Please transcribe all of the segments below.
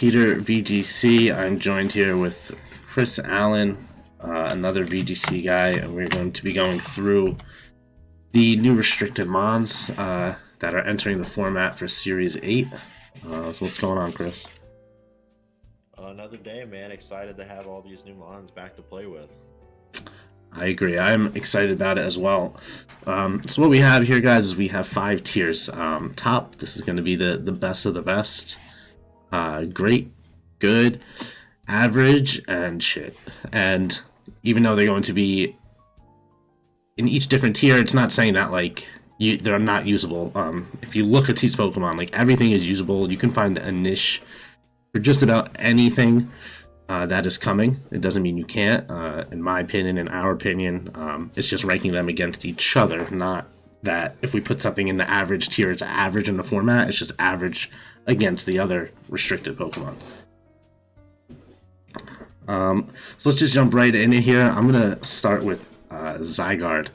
Peter VGC. I'm joined here with Kris Allen, another VGC guy, and we're going to be going through the new restricted mons that are entering the format for Series 8. So what's going on, Kris? Another day, man. Excited to have all these new mons back to play with. I agree. I'm excited about it as well. So what we have here, guys, is we have 5 tiers. Top, this is going to be the best of the best. Great, good, average, and shit. And even though they're going to be in each different tier, it's not saying that like they're not usable. If you look at these Pokemon, like everything is usable. You can find a niche for just about anything that is coming. It doesn't mean you can't. In my opinion, in our opinion, it's just ranking them against each other. Not that if we put something in the average tier, it's average in the format. It's just average against the other restricted Pokemon. So let's just jump right in here. I'm gonna start with Zygarde.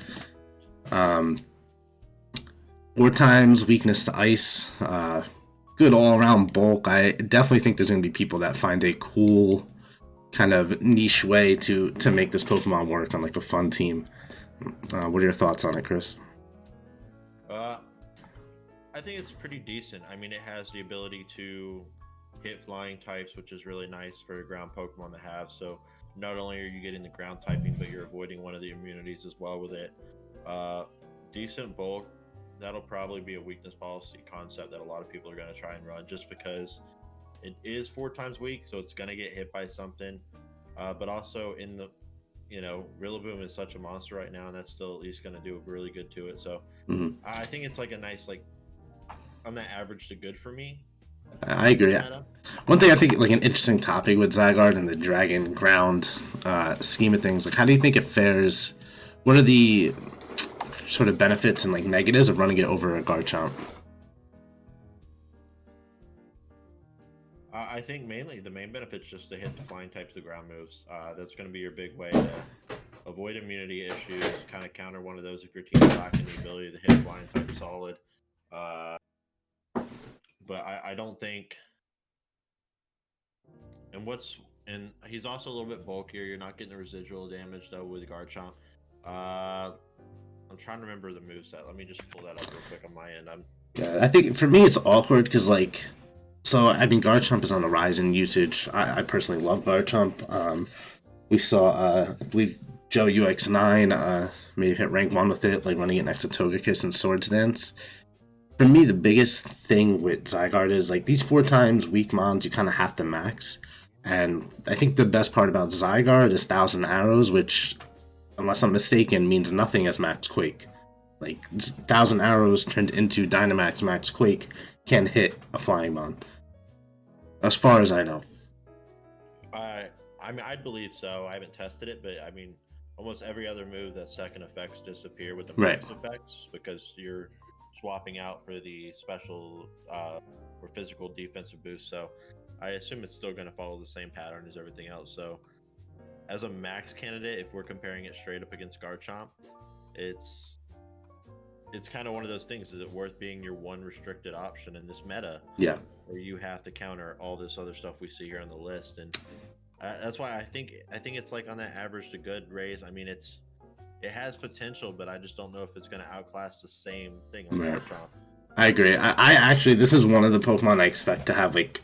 4 times weakness to ice. Good all-around bulk. I definitely think there's gonna be people that find a cool kind of niche way to make this Pokemon work on like a fun team. What are your thoughts on it, Kris? I think it's pretty decent. I mean, it has the ability to hit flying types, which is really nice for a ground Pokemon to have. So not only are you getting the ground typing, but you're avoiding one of the immunities as well with it. Decent bulk. That'll probably be a weakness policy concept that a lot of people are going to try and run, just because it is 4 times weak, so it's going to get hit by something. But also in the, Rillaboom is such a monster right now, and that's still at least going to do really good to it. So I think it's like a nice, like, on the average to good for me. I agree. One thing I think like an interesting topic with Zygarde and the Dragon Ground scheme of things, like how do you think it fares? What are the sort of benefits and like negatives of running it over a Garchomp? I think mainly the main benefit's just to hit the flying types of ground moves. That's going to be your big way to avoid immunity issues, kind of counter one of those if your team's lacking the ability to hit flying type solid. But I don't think, and he's also a little bit bulkier. You're not getting the residual damage though with Garchomp. I'm trying to remember the moveset. Let me just pull that up real quick on my end. Yeah, I think for me it's awkward because like, so I mean Garchomp is on the rise in usage. I personally love Garchomp. We saw I believe Joe UX9 maybe hit rank 1 with it, like running it next to Togekiss and Swords Dance. For me, the biggest thing with Zygarde is like these 4 times weak mons you kind of have to max. And I think the best part about Zygarde is 1,000 Arrows, which, unless I'm mistaken, means nothing as Max Quake. Like 1,000 Arrows turned into Dynamax Max Quake can hit a flying mon. As far as I know. I mean, I believe so. I haven't tested it, but I mean, almost every other move that second effects disappear with the max effects because you're swapping out for the special or physical defensive boost. So I assume it's still going to follow the same pattern as everything else. So as a max candidate, if we're comparing it straight up against Garchomp, it's kind of one of those things. Is it worth being your one restricted option in this meta? Yeah. Where you have to counter all this other stuff we see here on the list, and that's why I think it's like on that average to good raise. I mean, it has potential, but I just don't know if it's going to outclass the same thing on Garchomp. I agree. I actually, this is one of the Pokemon I expect to have like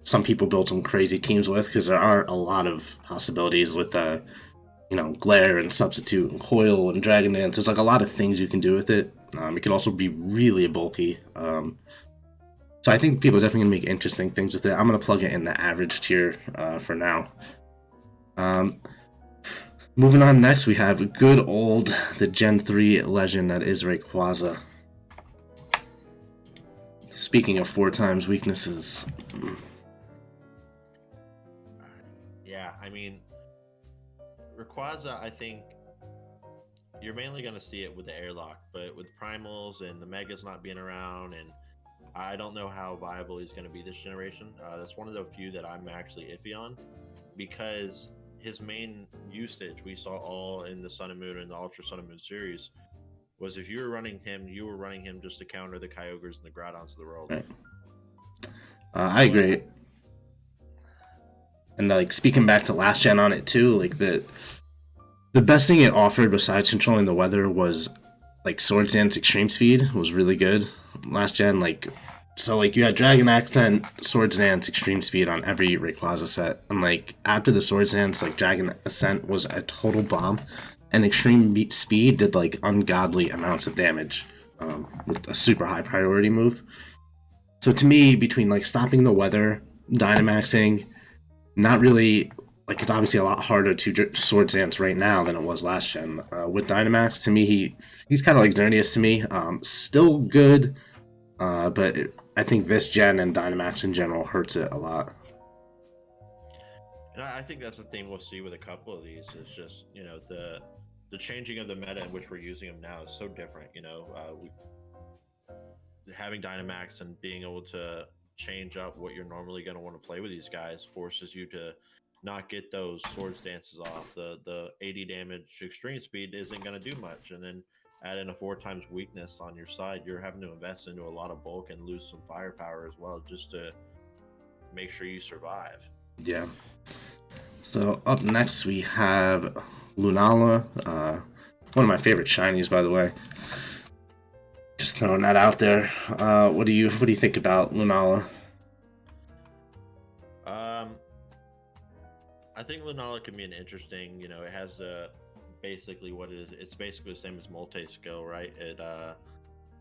some people build some crazy teams with, because there are a lot of possibilities with Glare and Substitute and Coil and Dragon Dance. There's like a lot of things you can do with it. It can also be really bulky. So I think people are definitely going to make interesting things with it. I'm going to plug it in the average tier for now. Moving on next, we have the Gen 3 legend that is Rayquaza. Speaking of 4 times weaknesses. Yeah, I mean, Rayquaza, I think you're mainly going to see it with the airlock, but with primals and the megas not being around, and I don't know how viable he's going to be this generation. That's one of the few that I'm actually iffy on, because his main usage we saw all in the Sun and Moon and the Ultra Sun and Moon series was if you were running him just to counter the Kyogres and the Groudons of the world. Right. I agree. And like speaking back to last gen on it too, like the best thing it offered besides controlling the weather was like Swords Dance Extreme Speed was really good last gen. Like so like you had Dragon Accent, Swords Dance Extreme Speed on every Rayquaza set. And like after the Swords Dance, like Dragon Ascent was a total bomb. And Extreme Speed did like ungodly amounts of damage with a super high priority move. So to me, between like stopping the weather, Dynamaxing, not really like it's obviously a lot harder to Swords Dance right now than it was last gen. With Dynamax, to me, he's kind of like Xerneas to me. Still good, but I think this gen and Dynamax in general hurts it a lot. And I think that's the thing we'll see with a couple of these is just the changing of the meta in which we're using them now is so different. Having Dynamax and being able to change up what you're normally going to want to play with these guys forces you to not get those swords dances off. The 80 damage extreme speed isn't going to do much, and then add in a 4 times weakness on your side, you're having to invest into a lot of bulk and lose some firepower as well just to make sure you survive. Yeah. So up next we have Lunala, one of my favorite shinies, by the way. Just throwing that out there. What do you think about Lunala? Um, I think Lunala can be an interesting. It has basically what it is. It's basically the same as multi skill, right? It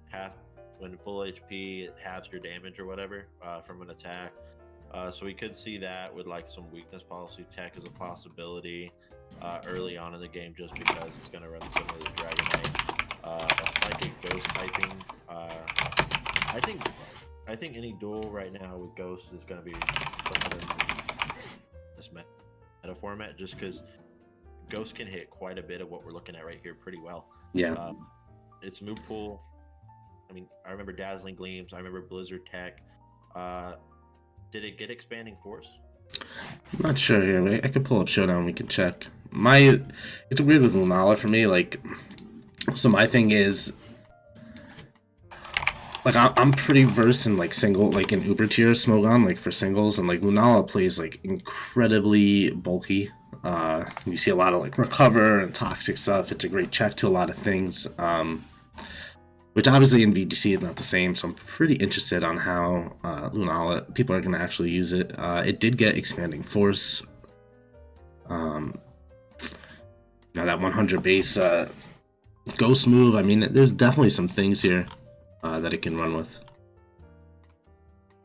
half when full HP, it halves your damage or whatever from an attack. So we could see that with like some weakness policy tech as a possibility early on in the game, just because it's going to run similar to Dragonite. A psychic ghost typing. I think I think any duel right now with Ghost is going to be better than this meta format, just because Ghost can hit quite a bit of what we're looking at right here pretty well. Yeah. Its move pool. I mean, I remember Dazzling Gleams. I remember Blizzard Tech. Did it get Expanding Force? I'm not sure here. I could pull up Showdown. We can check. It's weird with Lunala for me. Like, so my thing is, like, I'm pretty versed in like single, like in Uber tier Smogon, like for singles, and like Lunala plays like incredibly bulky. You see a lot of like recover and toxic stuff. It's a great check to a lot of things. Which obviously in VGC is not the same, so I'm pretty interested on how Lunala people are going to actually use it. It did get Expanding Force. That 100 base Ghost move. I mean, there's definitely some things here that it can run with.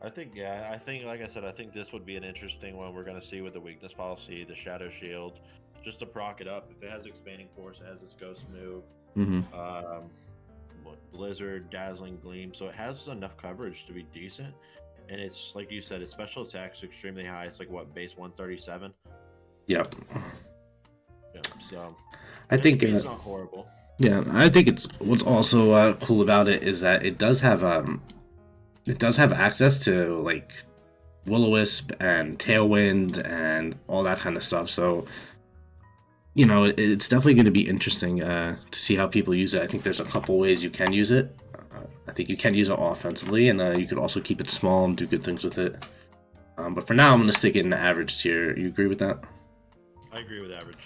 I think, yeah. I think, like I said, I think this would be an interesting one we're going to see with the weakness policy, the Shadow Shield, just to proc it up. If it has Expanding Force, it has its Ghost move. Blizzard, Dazzling Gleam, so it has enough coverage to be decent. And it's like you said, its special attack's extremely high. It's like what, base 137? Yep. Yeah, so I think it's not horrible. Yeah, I think it's what's also cool about it is that it does have access to like Will-O-Wisp and Tailwind and all that kind of stuff. So it's definitely going to be interesting to see how people use it. I think there's a couple ways you can use it. I think you can use it offensively, and you could also keep it small and do good things with it. But for now, I'm going to stick it in the average tier. You agree with that? I agree with average.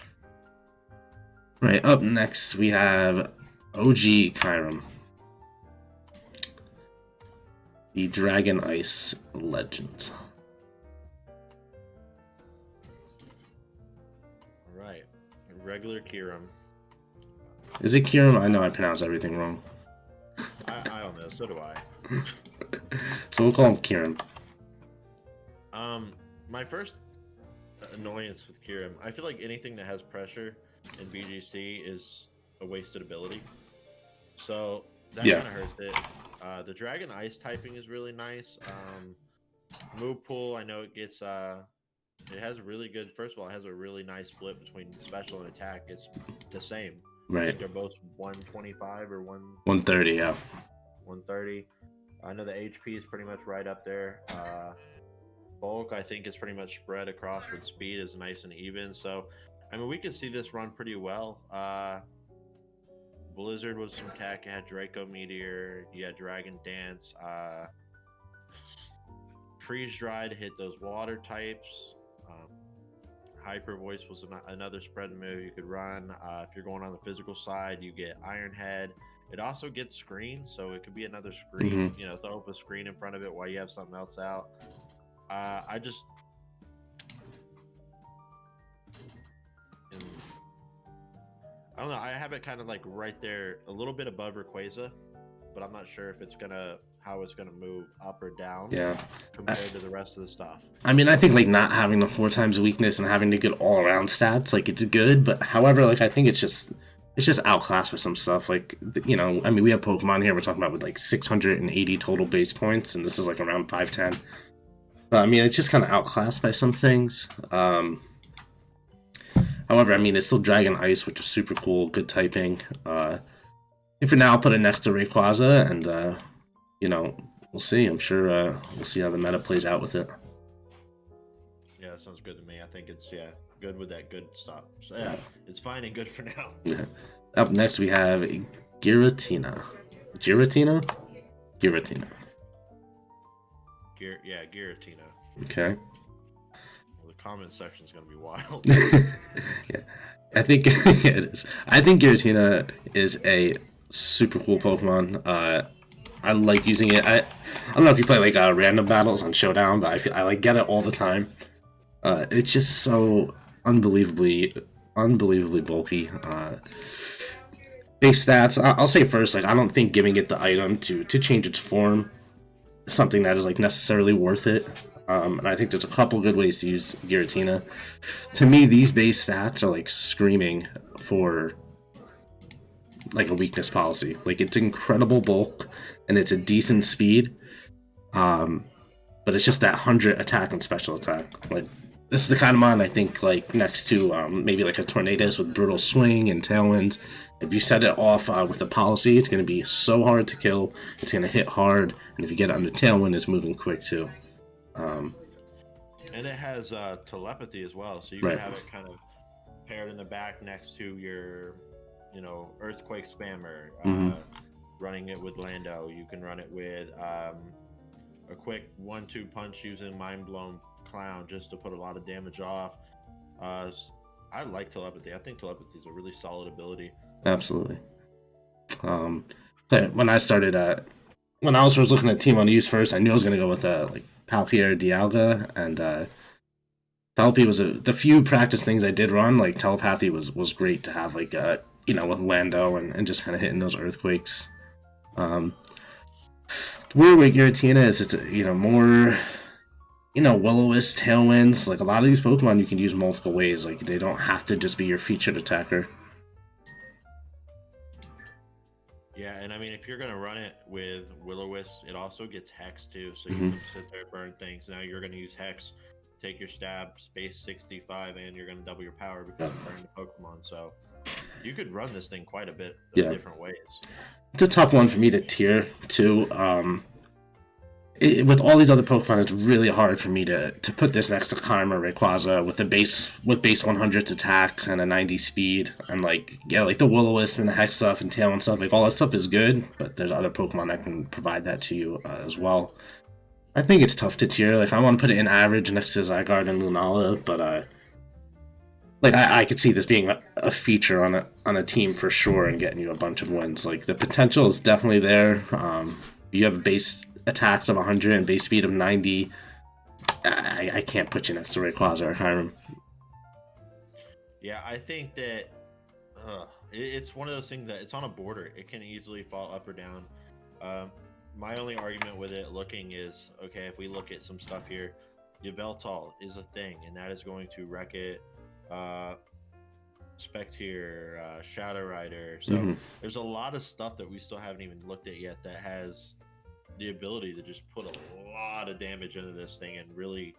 Right, up next we have OG Kyurem, the Dragon Ice Legend. Right, regular Kyurem. Is it Kyurem? I know I pronounce everything wrong. I don't know, so do I. So we'll call him Kyurem. My first annoyance with Kyurem, I feel like anything that has pressure in BGC is a wasted ability. So that kind of hurts it. The Dragon Ice typing is really nice. Move pool, I know it gets it has really good. First of all, it has a really nice split between special and attack. It's the same. Right. I think they're both 125 or 130. Yeah. 130. I know the HP is pretty much right up there. Bulk, I think, is pretty much spread across with speed is nice and even. So, I mean, we could see this run pretty well. Blizzard was some tech. It had Draco Meteor. You had Dragon Dance. Freeze Dry to hit those water types. Hyper Voice was another spread move you could run. If you're going on the physical side, you get Iron Head. It also gets screen, so it could be another screen. Mhm. You know, throw up a screen in front of it while you have something else out. I just, I don't know. I have it kind of like right there, a little bit above Rayquaza, but I'm not sure if it's gonna how it's gonna move up or down. Yeah. Compared to the rest of the stuff. I mean, I think like not having the 4 times weakness and having the good all around stats, like it's good. But however, like I think it's just outclassed for some stuff. Like you know, I mean, we have Pokemon here we're talking about with like 680 total base points, and this is like around 510. But I mean, it's just kind of outclassed by some things. However, I mean, it's still Dragon Ice, which is super cool, good typing. And for now, I'll put it next to Rayquaza, and you know, we'll see. I'm sure we'll see how the meta plays out with it. Yeah, that sounds good to me. I think it's good with that good stuff. So yeah, it's fine and good for now. Yeah. Up next, we have Giratina. Giratina. Giratina. Okay. Well, the comment section is gonna be wild. Yeah, I think yeah, it is. I think Giratina is a super cool Pokemon. I like using it. I don't know if you play like random battles on Showdown, but I like get it all the time. It's just so unbelievably bulky. Base stats. I'll say first, like I don't think giving it the item to change its form is something that is like necessarily worth it. And I think there's a couple good ways to use Giratina. To me, these base stats are like screaming for like a weakness policy. Like it's incredible bulk and it's a decent speed. But it's just that 100 attack and special attack. Like this is the kind of mon I think like next to maybe like a Tornadus with brutal swing and tailwind. If you set it off with a policy, it's going to be so hard to kill. It's going to hit hard, and if you get it under tailwind, it's moving quick too. And it has telepathy as well, so you Right. can have it kind of paired in the back next to your, Earthquake Spammer. Running it with Lando, you can run it with a quick 1-2 punch using Mind Blown Clown just to put a lot of damage off. I like telepathy. I think telepathy is a really solid ability. Absolutely. So when I started when I was first looking at team on use first, I knew I was going to go with like Palkia or Dialga, and Telepathy was the few practice things I did run. Like Telepathy was great to have, like with Lando and just kind of hitting those earthquakes. Weird with Giratina is it's more Will-O-Wisp, Tailwinds. Like a lot of these Pokemon you can use multiple ways. Like they don't have to just be your featured attacker. Yeah, and I mean, if you're gonna run it with Will-O-Wisp, it also gets Hex too, so you can sit there and burn things. Now you're gonna use Hex, take your stab, space 65, and you're gonna double your power because you burned the Pokemon. So you could run this thing quite a bit of different ways. It's a tough one for me to tier too. With all these other Pokemon, it's really hard for me to put this next to Karma or Rayquaza with base 100s attack and a 90 speed, and like the Will-O-Wisp and the Hex stuff and Tail and stuff. Like all that stuff is good, but there's other Pokemon that can provide that to you as well. I think it's tough to tier. Like I want to put it in average next to Zygarde and Lunala, but I could see this being a feature on a team for sure and getting you a bunch of wins. Like the potential is definitely there. You have base attacks of 100 and base speed of 90. I can't put you next to Rayquaza or Kyurem. Yeah, I think that it's one of those things that it's on a border. It can easily fall up or down. My only argument with it looking is, okay, if we look at some stuff here, Yveltal is a thing, and that is going to wreck it. Spectre, Shadow Rider. So there's a lot of stuff that we still haven't even looked at yet that has the ability to just put a lot of damage into this thing and really.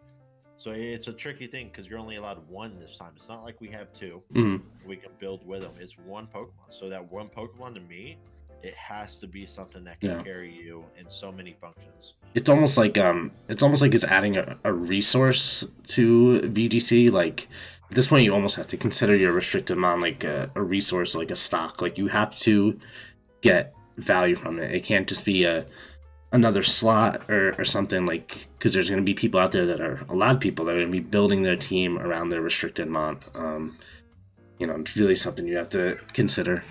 So it's a tricky thing because you're only allowed one this time. It's not like we have two. We can build with them. It's one Pokemon. So that one Pokemon to me, it has to be something that can carry you in so many functions. It's almost like it's adding a resource to VGC. Like at this point, you almost have to consider your restricted mon like a resource, like a stock. Like you have to get value from it. It can't just be a another slot or something, like, because there's going to be people out there that are a lot of people that are going to be building their team around their restricted mon. It's really something you have to consider.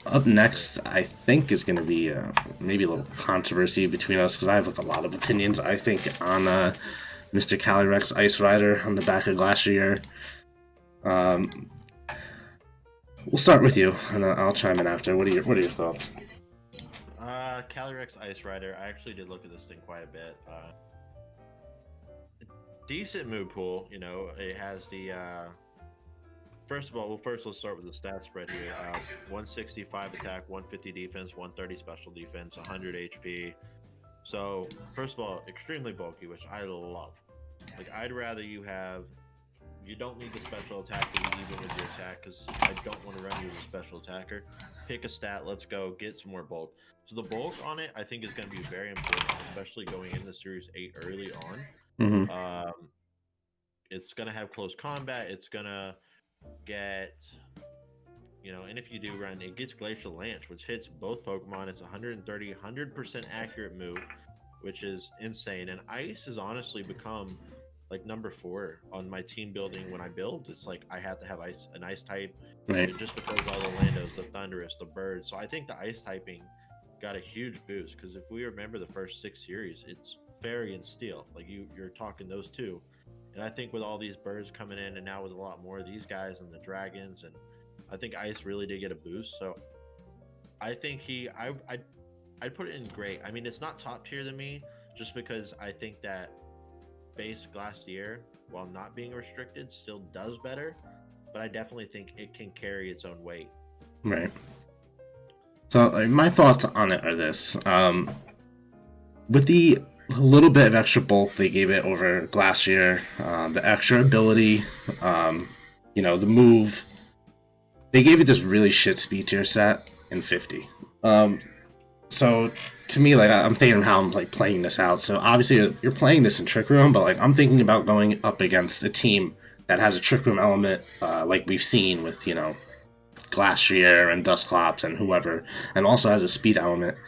Up next, I think, is going to be maybe a little controversy between us because I have like a lot of opinions. I think on Mr. Calyrex Ice Rider on the back of Glacier. We'll start with you, and I'll chime in after. What are your thoughts? Calyrex Ice Rider. I actually did look at this thing quite a bit. Decent move pool. It has the. First of all, let's start with the stat spread here. 165 attack, 150 defense, 130 special defense, 100 HP. So, first of all, extremely bulky, which I love. Like, I'd rather you don't need the special attack to be even with your attack, because I don't want to run you as a special attacker. Pick a stat, let's go, get some more bulk. So the bulk on it, I think, is going to be very important, especially going into Series 8 early on. Mm-hmm. It's going to have close combat, it's going to get, and if you do run, it gets Glacial Lance, which hits both Pokemon. It's 100% accurate move, which is insane. And Ice has honestly become like number 4 on my team building. When I build, it's like I have to have an ice type, Right. just because all the Landos, the Thundurus, the Birds. So I think the ice typing got a huge boost, because if we remember the first 6 series, it's Fairy and Steel. Like you're talking those two. And I think with all these birds coming in, and now with a lot more of these guys and the dragons, and I think Ice really did get a boost. So I think I'd put it in great. I mean, it's not top tier to me, just because I think that base Glacier, while not being restricted, still does better. But I definitely think it can carry its own weight. Right. So my thoughts on it are this. With the little bit of extra bulk they gave it over Glacier, the extra ability, the move, they gave it this really shit speed tier set in 50. So to me, like, I'm thinking of how I'm like playing this out. So obviously you're playing this in Trick Room, but like I'm thinking about going up against a team that has a Trick Room element, like we've seen with Glacier and Dusclops and whoever, and also has a speed element.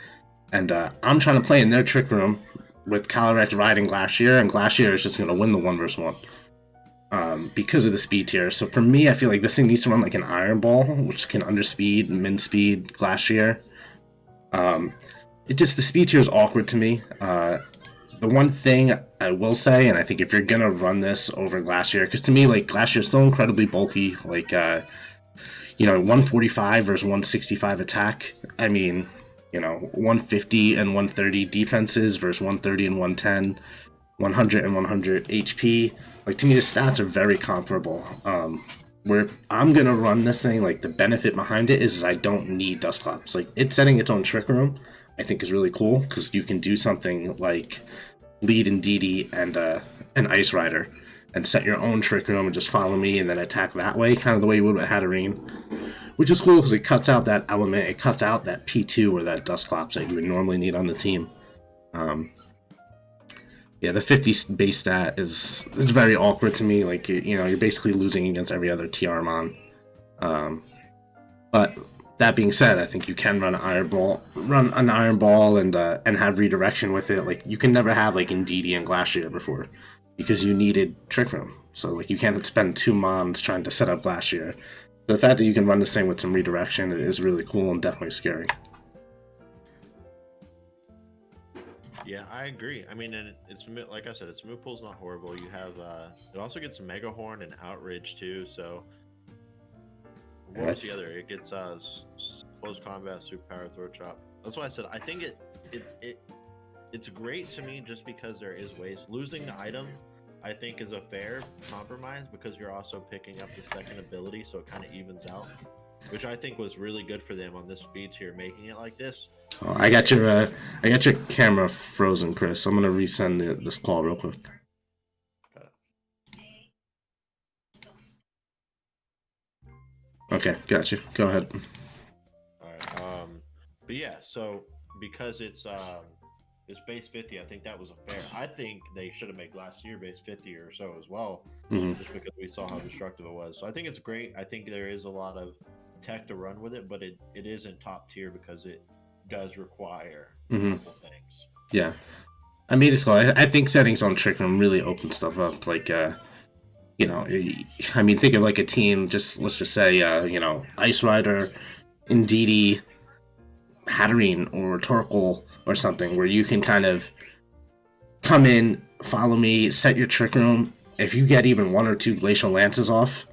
And I'm trying to play in their Trick Room with Calyrex riding Glacier, and Glacier is just going to win the 1v1 because of the speed tier. So for me, I feel like this thing needs to run like an Iron Ball, which can underspeed, min speed Glacier. The speed tier is awkward to me. The one thing I will say, and I think if you're going to run this over Glacier, because to me, like, Glacier is so incredibly bulky, like, 145 versus 165 attack. I mean, 150 and 130 defenses versus 130 and 110, 100 and 100 HP. Like, to me, the stats are very comparable. Where I'm going to run this thing, like, the benefit behind it is I don't need Dusclops. Like, it's setting its own Trick Room, I think, is really cool, because you can do something like lead in DD and an Ice Rider and set your own Trick Room and just follow me and then attack that way, kind of the way you would with Hatterene. Which is cool because it cuts out that element, it cuts out that P2 or that Dusclops that you would normally need on the team. The 50 base stat is very awkward to me. Like, you're basically losing against every other TR mon. But that being said, I think you can run an Iron Ball, and have redirection with it. Like, you can never have like Indeedee and Glacier before, because you needed Trick Room. So like you can't spend 2 mons trying to set up Glacier. The fact that you can run this thing with some redirection is really cool and definitely scary. Yeah, I agree. I mean, and it's, like I said, its move pool's not horrible. You have it also gets Mega Horn and Outrage too. So what was the other? It gets close combat, superpower, throw chop. That's why I said I think it's great to me, just because there is ways. Losing the item, I think, is a fair compromise, because you're also picking up the second ability, so it kind of evens out, which I think was really good for them on this speed tier, making it like this. Oh, I got your camera frozen, Chris. I'm gonna resend this call real quick. Okay, got you. Go ahead. All right. But yeah, so because it's base 50, I think that was a fair. I think they should have made last year base 50 or so as well, just because we saw how destructive it was. So I think it's great. I think there is a lot of tech to run with it, but it isn't top tier because it does require Mm-hmm. a couple things. Yeah. I mean, it's cool. I think settings on Trick Room really open stuff up. Like, you know, I mean, think of like a team. Just let's just say, you know, Ice Rider, Indeedee, Hatterene, or Torkoal, or something, where you can kind of come in, follow me, set your Trick Room. If you get even one or two Glacial Lances off,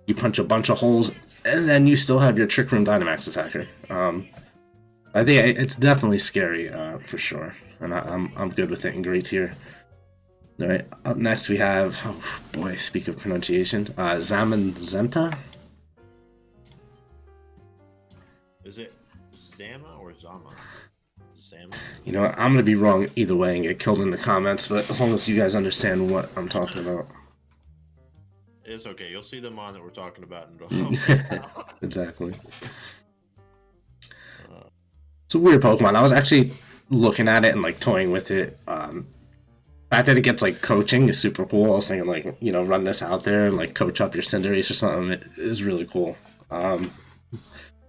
you punch a bunch of holes, and then you still have your Trick Room Dynamax attacker. I think it's definitely scary, for sure, and I'm good with it in great tier. All right, up next we have, oh boy, speak of pronunciation, Zaman Zenta. Is it Zama or Zama? Zama? You know what, I'm gonna be wrong either way and get killed in the comments, but as long as you guys understand what I'm talking about. It's okay. You'll see the mon that we're talking about in Exactly. It's a weird Pokemon. I was actually looking at it and like toying with it. The fact that it gets like coaching is super cool. I was thinking like, you know, run this out there and like coach up your Cinderace or something. It is really cool. I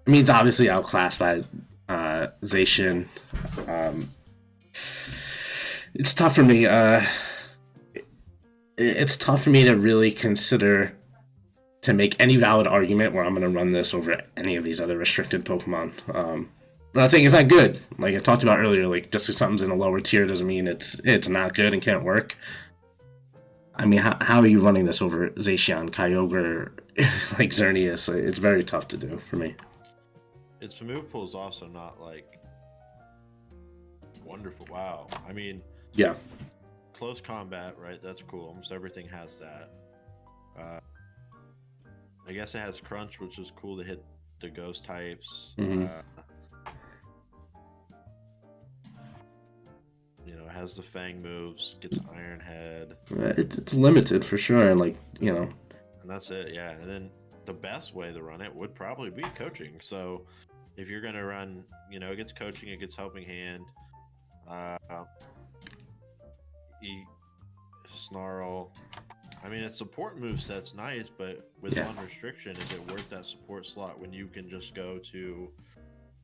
mean, it's obviously outclassed by Zacian. It's tough for me. It's tough for me to really consider to make any valid argument where I'm going to run this over any of these other restricted Pokemon. But I think it's not good. Like I talked about earlier, like just because something's in a lower tier doesn't mean it's not good and can't work. I mean, how are you running this over Zacian, Kyogre, like Xerneas? It's very tough to do for me. Its move pool is also not like wonderful. Wow. I mean, Yeah. close combat, right? That's cool. Almost everything has that. I guess it has Crunch, which is cool to hit the ghost types. Mhm. You know, it has the Fang moves, gets Iron Head. It's limited for sure, and like, you know. And that's it, yeah. And then the best way to run it would probably be coaching. So if you're going to run, you know, it gets coaching, it gets helping hand. Snarl. I mean, its support moveset's nice, but with one restriction, is it worth that support slot when you can just go to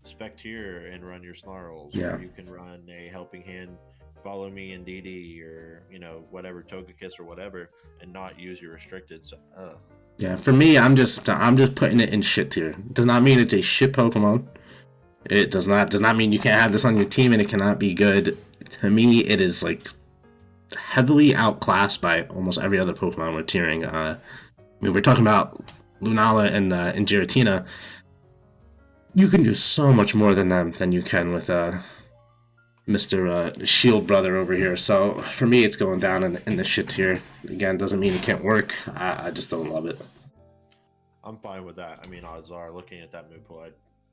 Spectier and run your Snarls? Yeah. Or you can run a helping hand, follow me in DD, or, you know, whatever, Togekiss or whatever, and not use your restricted. So, Yeah, for me, I'm just putting it in shit tier. Does not mean it's a shit Pokemon. It does not mean you can't have this on your team and it cannot be good. To me, it is like heavily outclassed by almost every other Pokemon we're tiering. I mean, we're talking about Lunala and Giratina. You can do so much more than them than you can with Mr. Shield Brother over here. So for me, it's going down in the shit tier. Again, doesn't mean it can't work. I just don't love it. I'm fine with that. I mean, odds are, looking at that move pool,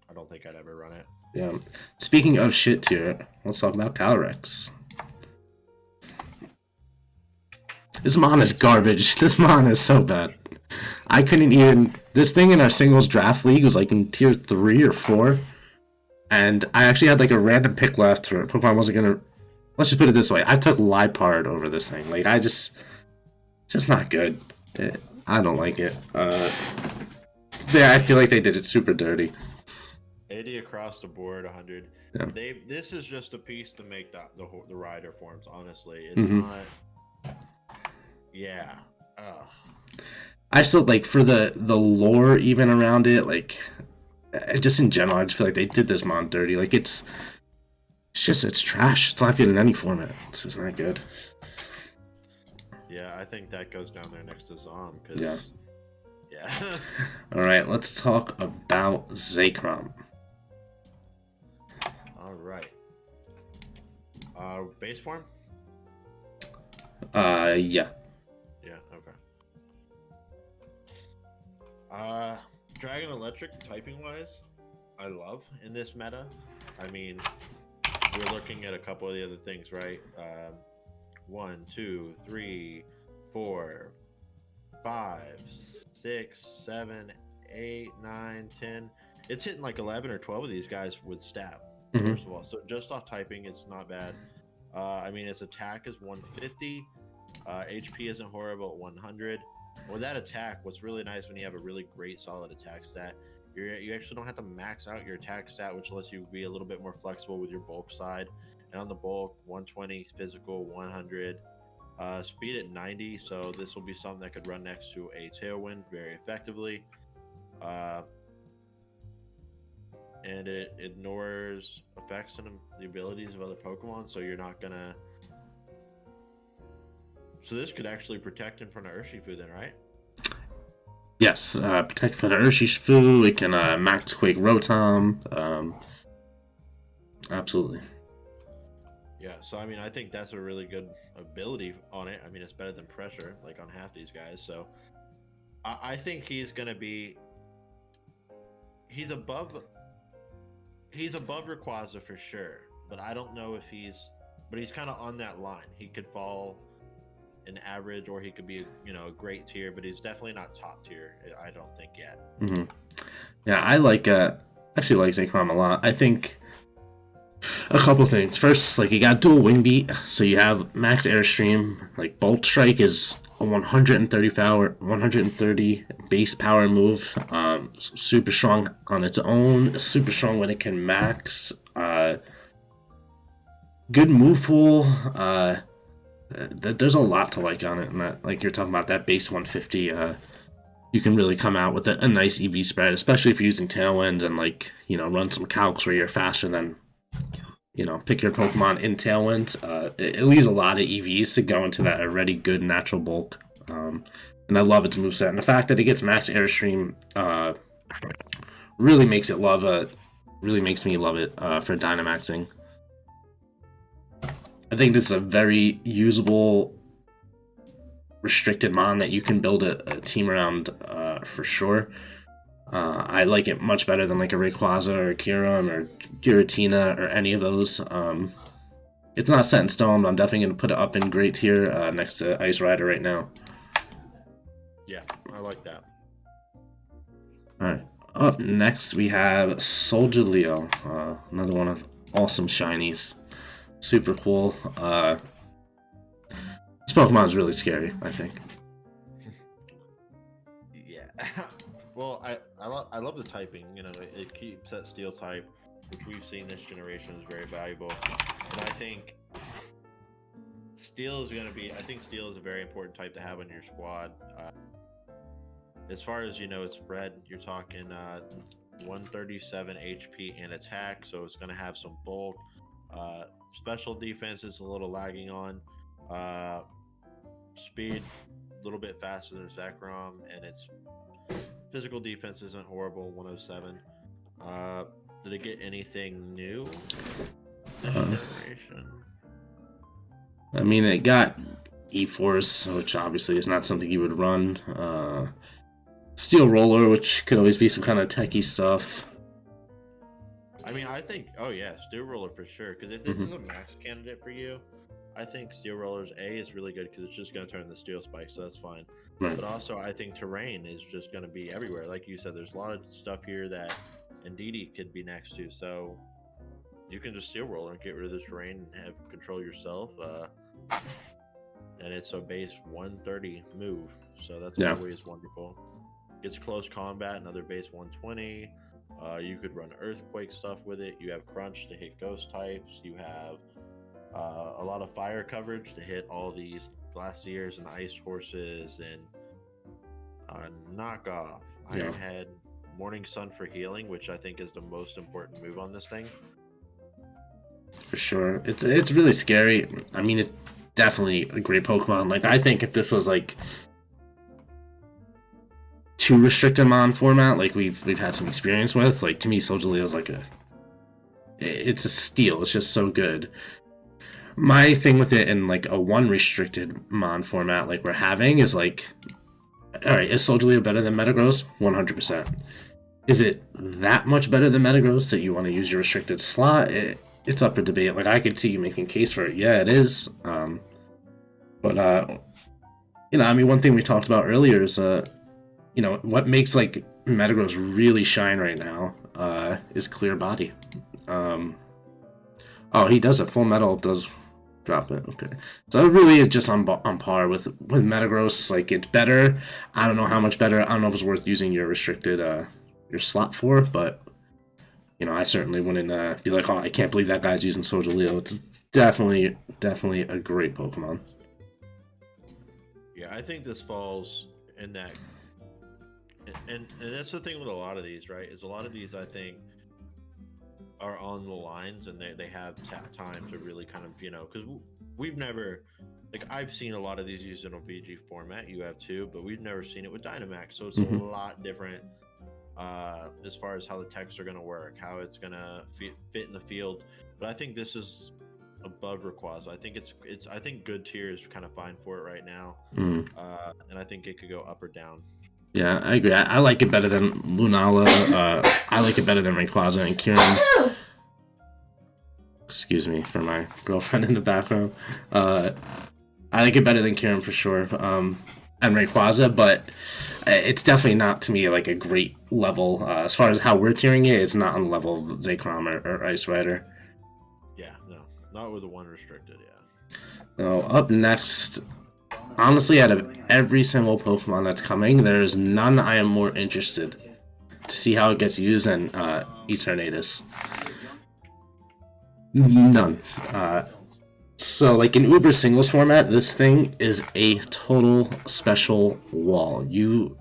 I don't think I'd ever run it. Yeah. Speaking of shit tier, let's talk about Calyrex. This mon is garbage. This mon is so bad. I couldn't even... This thing in our singles draft league was like in tier 3 or 4. And I actually had like a random pick left where Pokemon wasn't gonna... Let's just put it this way. I took Liepard over this thing. Like, it's just not good. I don't like it. Yeah, I feel like they did it super dirty. 80 across the board, 100. Yeah. This is just a piece to make the rider forms, honestly. It's not... Yeah. I still, like, for the lore even around it, like, just in general, I just feel like they did this mon dirty. Like, it's trash. It's not good in any format. It's just not good. Yeah, I think that goes down there next to Zom, because... Yeah. Alright, let's talk about Zekrom. Alright. Base form? Yeah. Yeah, okay. Dragon Electric, typing-wise, I love in this meta. I mean, we're looking at a couple of the other things, right? 1, 2, 3, 4, 5, 6, 7, 8, 9, 10. It's hitting like 11 or 12 of these guys with stab, first of all. So just off typing, it's not bad. I mean, its attack is 150. HP isn't horrible at 100. With that attack, what's really nice when you have a really great solid attack stat You actually don't have to max out your attack stat, which lets you be a little bit more flexible with your bulk side. And on the bulk, 120 physical, 100 speed at 90. So this will be something that could run next to a Tailwind very effectively. Uh, and it ignores effects and the abilities of other Pokemon, so you're not gonna. So this could actually protect in front of Urshifu then, right? Yes, protect from the Urshifu. It can max Quake Rotom. Absolutely. Yeah, so I mean, I think that's a really good ability on it. I mean, it's better than pressure, like on half these guys. So I think he's gonna be. He's above Rayquaza for sure, but I don't know if but he's kind of on that line. He could fall an average, or he could be, a great tier, but he's definitely not top tier. I don't think yet. Mm-hmm. Yeah, I actually like Zekrom a lot. I think a couple things. First, like, you got dual wing beat, so you have max airstream. Like, Bolt Strike is a 130 base power move. Super strong on its own. Super strong when it can max. Good move pool. There's a lot to like on it, and that, like you're talking about, that base 150. You can really come out with a nice EV spread, especially if you're using Tailwind and, like, run some calcs where you're faster than, pick your Pokemon in Tailwind. It leaves a lot of EVs to go into that already good natural bulk. And I love its moveset. And the fact that it gets max Airstream really makes me love it for Dynamaxing. I think this is a very usable restricted mon that you can build a team around for sure. I like it much better than like a Rayquaza or a Kyurem or Giratina or any of those. It's not set in stone, but I'm definitely going to put it up in great tier next to Ice Rider right now. Yeah, I like that. Alright, up next we have Solgaleo, another one of awesome shinies. Super cool. This Pokemon is really scary, I think. Yeah. Well, I love the typing. It keeps that Steel type, which we've seen this generation is very valuable. And I think Steel is a very important type to have on your squad. As far as its spread, you're talking 137 HP and attack, so it's going to have some bulk. Special defense is a little lagging on. Speed, a little bit faster than Zekrom, and its physical defense isn't horrible, 107. Did it get anything new this generation? I mean, it got E-Force, which obviously is not something you would run. Steel Roller, which could always be some kind of techie stuff. I mean, I think, Steel Roller for sure. Because if this is a max candidate for you, I think Steel Roller's is really good because it's just going to turn the Steel Spike, so that's fine. Right. But also, I think Terrain is just going to be everywhere. Like you said, there's a lot of stuff here that Indeedee could be next to, so you can just Steel Roller and get rid of the Terrain and have control yourself. And it's a base 130 move, so that's always wonderful. Gets close combat, another base 120. You could run Earthquake stuff with it. You have Crunch to hit Ghost types. You have a lot of fire coverage to hit all these Glaciers and Ice Horses, and knock off Iron Head, Morning Sun for healing, which I think is the most important move on this thing. For sure. It's really scary. I mean, it's definitely a great Pokemon. Like, I think if this was like too restricted mon format, like we've had some experience with, like, to me Solgaleo is like it's a steal. It's just so good. My thing with it in like a one restricted mon format like we're having is like, alright, is Solgaleo better than Metagross? 100%. Is it that much better than Metagross that you want to use your restricted slot? It's up for debate. Like, I could see you making a case for it. Yeah, it is. But I mean, one thing we talked about earlier is what makes like Metagross really shine right now is clear body. Oh, he does it. Full Metal does drop it. Okay, so it really is just on par with Metagross. Like, it's better. I don't know how much better. I don't know if it's worth using your restricted your slot for, but I certainly wouldn't be like, oh, I can't believe that guy's using Solgaleo. It's definitely a great Pokemon. Yeah, I think this falls in that, and that's the thing with a lot of these, right? Is a lot of these I think are on the lines, and they have time to really kind of because we've never, like, I've seen a lot of these used in a VG format. You have too, but we've never seen it with Dynamax, so it's a lot different as far as how the techs are going to work, how it's going to fit in the field. But I think this is above Rayquaza. I think I think good tier is kind of fine for it right now, and I think it could go up or down. Yeah, I agree. I like it better than Lunala. I like it better than Rayquaza and Kieran. Excuse me for my girlfriend in the background. I like it better than Kieran for sure, and Rayquaza, but it's definitely not to me like a great level. As far as how we're tiering it, it's not on the level of Zekrom or Ice Rider. Yeah, no, not with the one restricted. Yeah. So up next, honestly, out of every single Pokemon that's coming, there's none I am more interested to see how it gets used than Eternatus. None. So, like in Uber singles format, this thing is a total special wall. You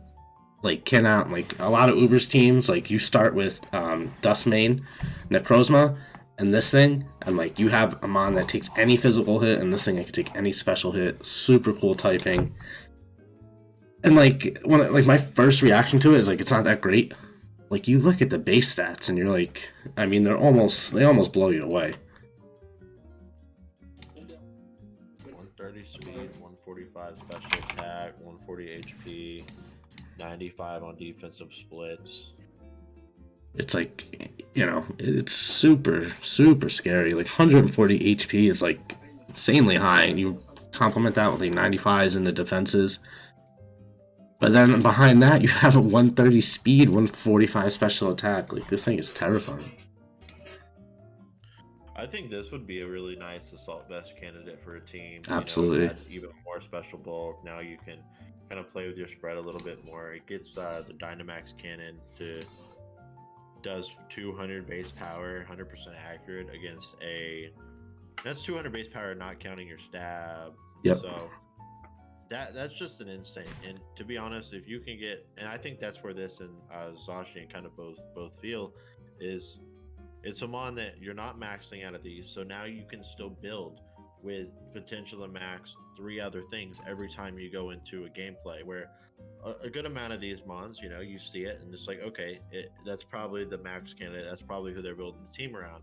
cannot, like, a lot of Uber's teams, like, you start with Dustmane, Necrozma, and this thing, and like you have a mon that takes any physical hit, and this thing that can take any special hit. Super cool typing. And like my first reaction to it is like, it's not that great. Like, you look at the base stats and you're like, I mean, they almost blow you away. 130 speed, 145 special attack, 140 HP, 95 on defensive splits. It's like, it's super scary. Like 140 HP is like insanely high, and you complement that with like 95s in the defenses. But then behind that, you have a 130 speed, 145 special attack. Like, this thing is terrifying. I think this would be a really nice assault vest candidate for a team. Absolutely. Even more special bulk. Now you can kind of play with your spread a little bit more. It gets the Dynamax cannon does 200 base power, 100% accurate against that's 200 base power, not counting your stab. Yep. So that's just an insane. And to be honest, if you can get, and I think that's where this and Zacian kind of both feel, is it's a mon that you're not maxing out of these, so now you can still build with potential to max 3 other things every time you go into a gameplay, where a good amount of these mons, you see it and it's like, okay, that's probably the max candidate, that's probably who they're building the team around.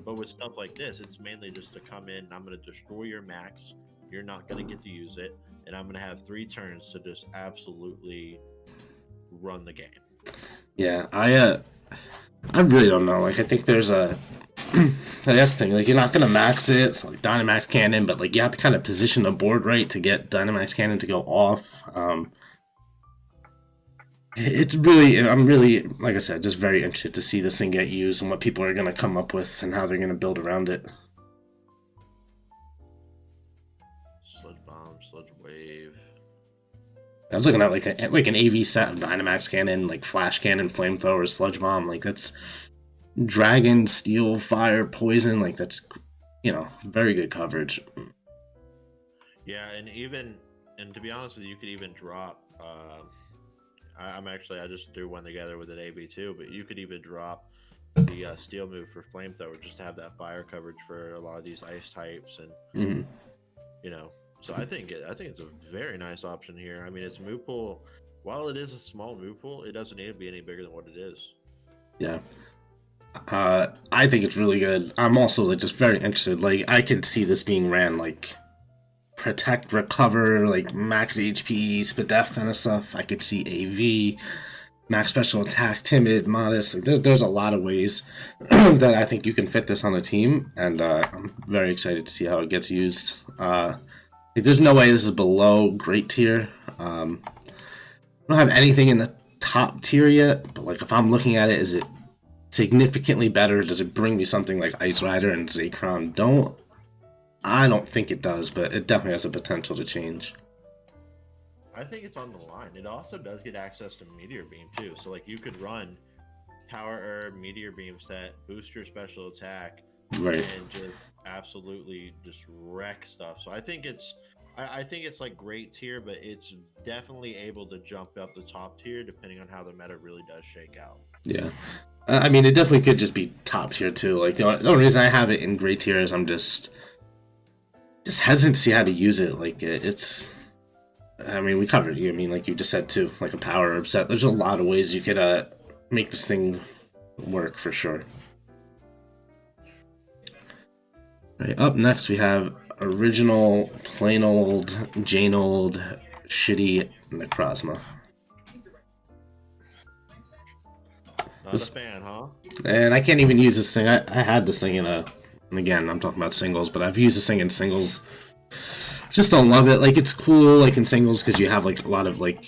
But with stuff like this, it's mainly just to come in and I'm going to destroy your max, you're not going to get to use it, and I'm going to have 3 turns to just absolutely run the game. Yeah, I really don't know. Like, I think there's a that's the thing. Like, you're not gonna max it. It's like Dynamax Cannon, but like you have to kind of position the board right to get Dynamax Cannon to go off. It's really, I'm really, like I said, just very interested to see this thing get used and what people are gonna come up with and how they're gonna build around it. Sludge Bomb, Sludge Wave. I was looking at like an AV set of Dynamax Cannon, like Flash Cannon, Flamethrower, Sludge Bomb. Like, that's Dragon, Steel, Fire, Poison. Like, that's, very good coverage. Yeah, and to be honest with you, you could even drop. I just threw one together with an AV too, but you could even drop the Steel move for Flamethrower just to have that fire coverage for a lot of these ice types, and So I think it's a very nice option here. I mean, it's move pool. While it is a small move pool, it doesn't need to be any bigger than what it is. Yeah. I think it's really good. I'm also just very interested. Like, I could see this being ran like Protect, Recover, like max HP, Spit Death kind of stuff. I could see AV, max special attack, Timid, Modest. Like, there's a lot of ways that I think you can fit this on a team, and I'm very excited to see how it gets used. There's no way this is below great tier. I don't have anything in the top tier yet, but like, if I'm looking at it, is it significantly better? Does it bring me something like Ice Rider and Zekrom? I don't think it does, but it definitely has the potential to change. I think it's on the line. It also does get access to Meteor Beam too, so like you could run power herb, meteor beam set, booster special attack, Right. and just absolutely just wreck stuff. So I think it's like great tier, but it's definitely able to jump up the top tier depending on how the meta really does shake out. Yeah. I mean, it definitely could just be top tier too. Like the only reason I have it in great tier is I'm just hesitant to see how to use it. Like it's. I mean, we covered. I mean, like you just said too, like a power herb set. There's a lot of ways you could make this thing work for sure. Right, up next we have original, plain old, Jane old, shitty Necrozma. Not a fan, huh? And I can't even use this thing. I had this thing and again, I'm talking about singles, but I've used this thing in singles. Just don't love it. Like, it's cool, like, in singles, because you have, like, a lot of, like,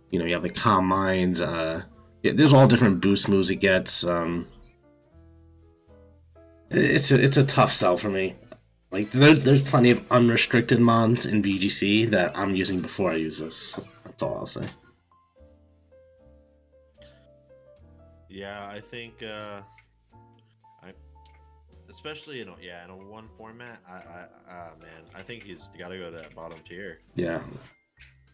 you know, you have, like, Calm Minds, yeah, there's all different boost moves it gets, it's a tough sell for me. Like, there's plenty of unrestricted mons in VGC that I'm using before I use this. That's all I'll say. Yeah, I think especially in a one format, man, I think he's got to go to that bottom tier. Yeah.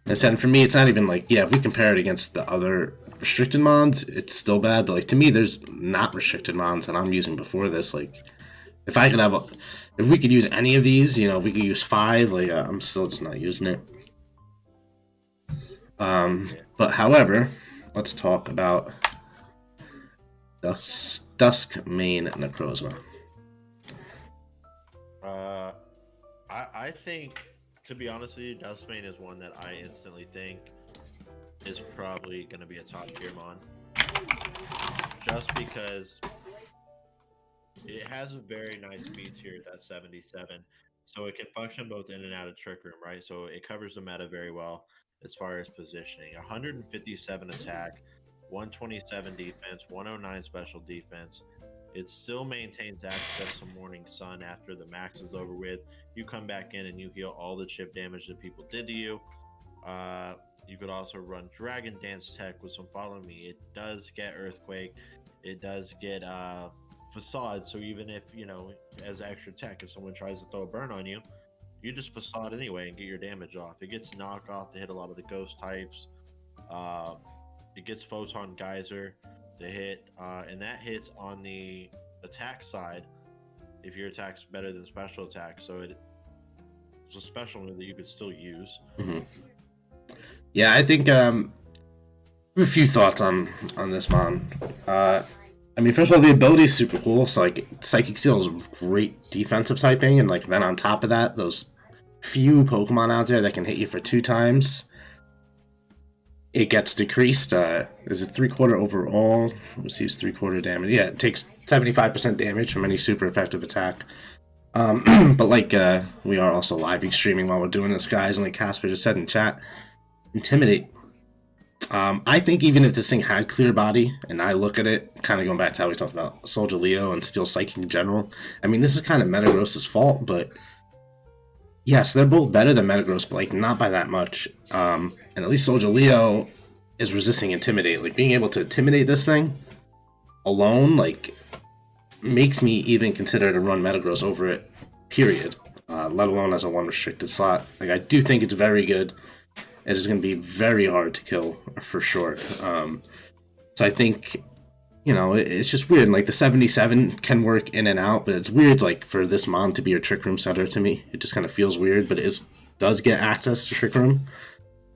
And for me, it's not even like, yeah, if we compare it against the other restricted mons, it's still bad. But like to me, there's not restricted mons that I'm using before this. Like, if we could use any of these, you know, if we could use 5, like I'm still just not using it. But however, let's talk about Dusk main Necrozma. I think, to be honest with you, Duskmane is one that I instantly think is probably going to be a top tier mon. Just because it has a very nice speed tier at that 77. So it can function both in and out of Trick Room, right? So it covers the meta very well as far as positioning. 157 attack, 127 defense, 109 special defense. It still maintains access to Morning Sun after the max is over with. You come back in and you heal all the chip damage that people did to you. You could also run Dragon Dance Tech with some Follow Me. It does get Earthquake. It does get Facade. So even if, you know, as extra tech, if someone tries to throw a burn on you, you just Facade anyway and get your damage off. It gets Knock Off to hit a lot of the ghost types. It gets Photon Geyser to hit, and that hits on the attack side if your attack's better than special attack. So it's a special move that you could still use. Mm-hmm. Yeah, I think a few thoughts on this mon. I mean, first of all, the ability is super cool. So like, Psychic Seal is great defensive typing, and like then on top of that, those few Pokemon out there that can hit you for 2 times. It gets decreased. Is it 3/4 overall? Receives 3/4 damage. Yeah, it takes 75% damage from any super effective attack. But like, we are also live streaming while we're doing this, guys. And like Casper just said in chat, Intimidate. I think even if this thing had clear body, and I look at it, kind of going back to how we talked about Soldier Leo and Steel Psychic in general. I mean, this is kind of Metagross's fault, but yes, they're both better than Metagross, but like not by that much. And at least Soldier Leo is resisting Intimidate. Like being able to intimidate this thing alone, like makes me even consider to run Metagross over it. Period. Let alone as a 1 restricted slot. Like I do think it's very good. It is going to be very hard to kill for sure. So I think, you know, it's just weird. Like the 77 can work in and out, but it's weird. Like for this mon to be your Trick Room setter to me, it just kind of feels weird. But it does get access to Trick Room.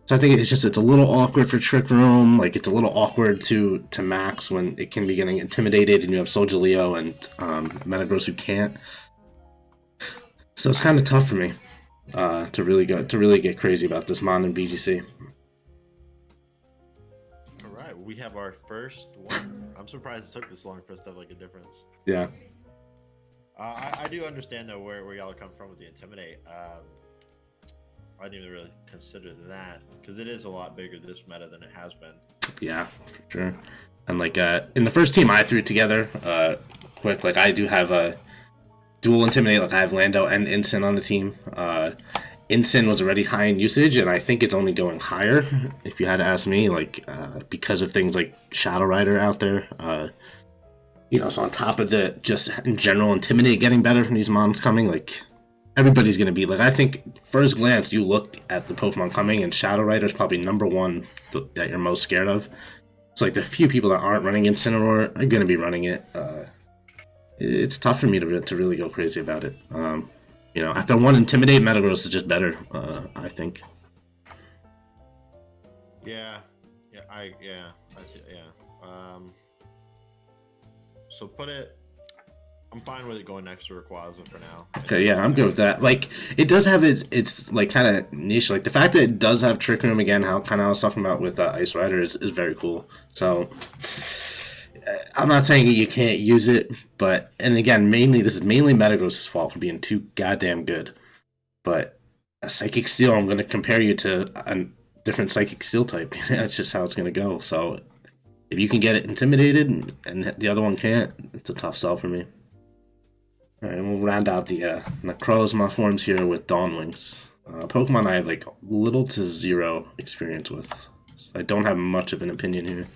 So I think it's a little awkward for Trick Room. Like it's a little awkward to max when it can be getting intimidated, and you have Soldier Leo and Metagross who can't. So it's kind of tough for me to really get crazy about this mon in BGC. All right, we have our first one. I'm surprised it took this long for us to have like a difference. Yeah. I do understand though where y'all come from with the Intimidate. I didn't even really consider that because it is a lot bigger this meta than it has been. Yeah, for sure. And like in the first team I threw together, quick, like I do have a dual Intimidate. Like I have Lando and Ensign on the team. Ensign was already high in usage, and I think it's only going higher. If you had to ask me, like because of things like Shadow Rider out there, So on top of the just in general intimidate getting better from these mons coming, like everybody's gonna be like, I think first glance you look at the Pokemon coming and Shadow Rider is probably number one that you're most scared of. It's like the few people that aren't running Incineroar are gonna be running it. It's tough for me to really go crazy about it. After one Intimidate, Metagross is just better. I think. Yeah, I see, yeah. So put it. I'm fine with it going next to Rayquaza for now. Okay, yeah, I'm good with that. Like, it does have its like kind of niche. Like the fact that it does have Trick Room again, how kind of I was talking about with Ice Rider is very cool. So I'm not saying you can't use it, but and again, this is mainly Metagross' fault for being too goddamn good. But a Psychic Steel, I'm going to compare you to a different Psychic Steel type. That's just how it's going to go. So if you can get it intimidated and the other one can't, it's a tough sell for me. All right, and we'll round out the Necrozma forms here with Dawnwings. Pokemon I have like little to zero experience with. So I don't have much of an opinion here.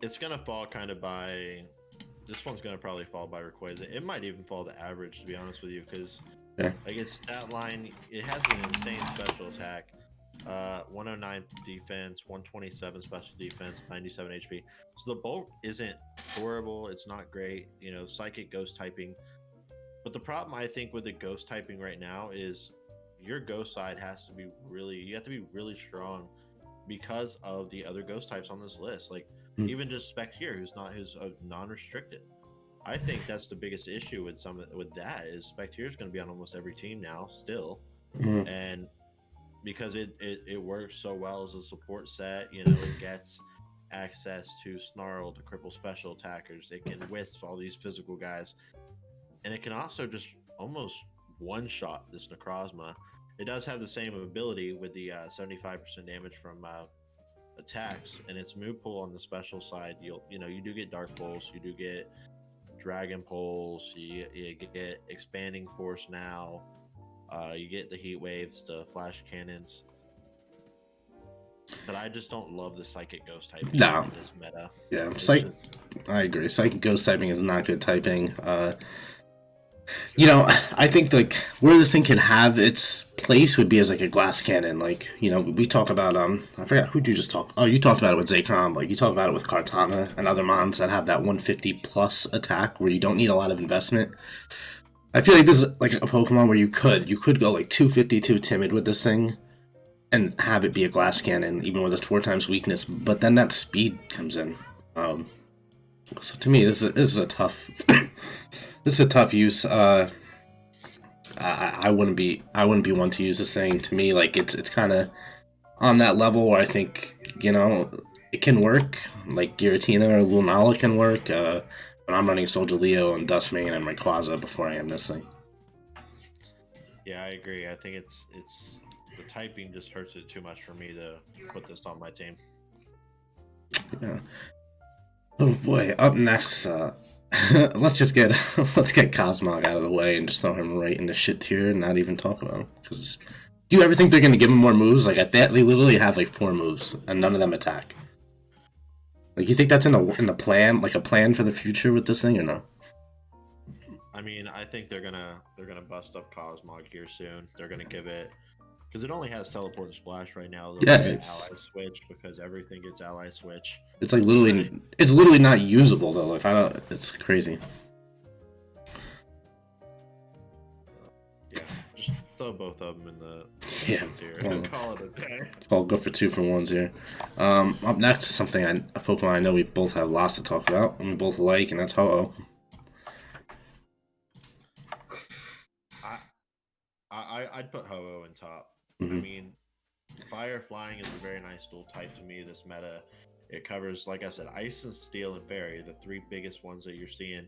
It's gonna fall kind of by. This one's gonna probably fall by Rayquaza. It might even fall to average, to be honest with you, because Yeah. like its stat line, it has an insane special attack. 109 defense, 127 special defense, 97 HP. So the bulk isn't horrible. It's not great. Psychic ghost typing. But the problem I think with the ghost typing right now is your ghost side has to be you have to be really strong because of the other ghost types on this list. Like even just Spectre, who's non-restricted. I think that's the biggest issue with that is Spectre is going to be on almost every team now still, and because it works so well as a support set, it gets access to Snarl to cripple special attackers. It can wisp all these physical guys, and it can also just almost one-shot this Necrozma. It does have the same ability with the 75% damage from attacks, and its move pool on the special side. You do get Dark Pulse, you do get Dragon Pulse, you get Expanding Force now. You get the Heat Waves, the Flash Cannons. But I just don't love the Psychic Ghost typing in this meta. Yeah, I agree. Psychic Ghost typing is not good typing. I think like where this thing can have its place would be as like a glass cannon. Like, we talk about I forgot who you just talk. Oh, you talked about it with Zekrom. Like you talk about it with Kartana and other mons that have that 150 plus attack where you don't need a lot of investment. I feel like this is like a Pokemon where you could go like 252 timid with this thing and have it be a glass cannon, even with its 4 times weakness, but then that speed comes in. So to me, this is a tough this is a tough use. I wouldn't be one to use this thing. To me, like it's kind of on that level where I think it can work. Like Giratina or Lunala can work. But I'm running Solgaleo and Dustmane and Rayquaza before I am this thing. Yeah, I agree. I think it's the typing just hurts it too much for me to put this on my team. Yeah. Oh boy. Up next, let's get Cosmog out of the way and just throw him right into shit tier and not even talk about him. Because do you ever think they're gonna give him more moves? Like they literally have like 4 moves and none of them attack. Like you think that's in the plan, like a plan for the future with this thing or no? I mean, I think they're gonna bust up Cosmog here soon. They're gonna give it because it only has Teleport and Splash right now. They'll Ally Switch because everything gets Ally Switch. It's like literally not usable though. Like it's crazy. Yeah, just throw both of them in the tier. Call it a day. I'll go for 2 for 1s here. Up next, a Pokemon I know we both have lots to talk about and we both like, and that's Ho-Oh. I'd put Ho-Oh in top. Mm-hmm. I mean, Fire Flying is a very nice dual type to me. This meta, it covers, like I said, Ice and Steel and Fairy, the 3 biggest ones that you're seeing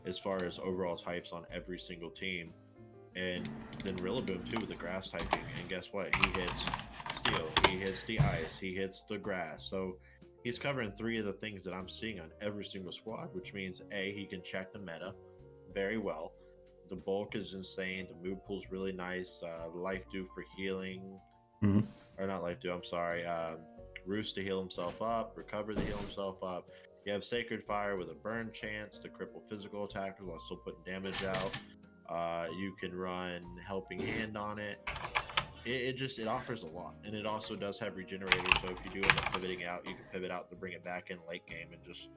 as far as overall types on every single team. And then Rillaboom too with the grass typing. And guess what? He hits Steel, he hits the Ice, he hits the grass. So he's covering 3 of the things that I'm seeing on every single squad, which means A, he can check the meta very well. The bulk is insane. The move pool's really nice. Life Dew for healing. Mm-hmm. Or not Life Dew, I'm sorry. Roost to heal himself up, Recover to heal himself up. You have Sacred Fire with a burn chance to cripple physical attackers while still putting damage out. You can run Helping Hand on it. It offers a lot, and it also does have regenerators. So if you do end up pivoting out, you can pivot out to bring it back in late game and just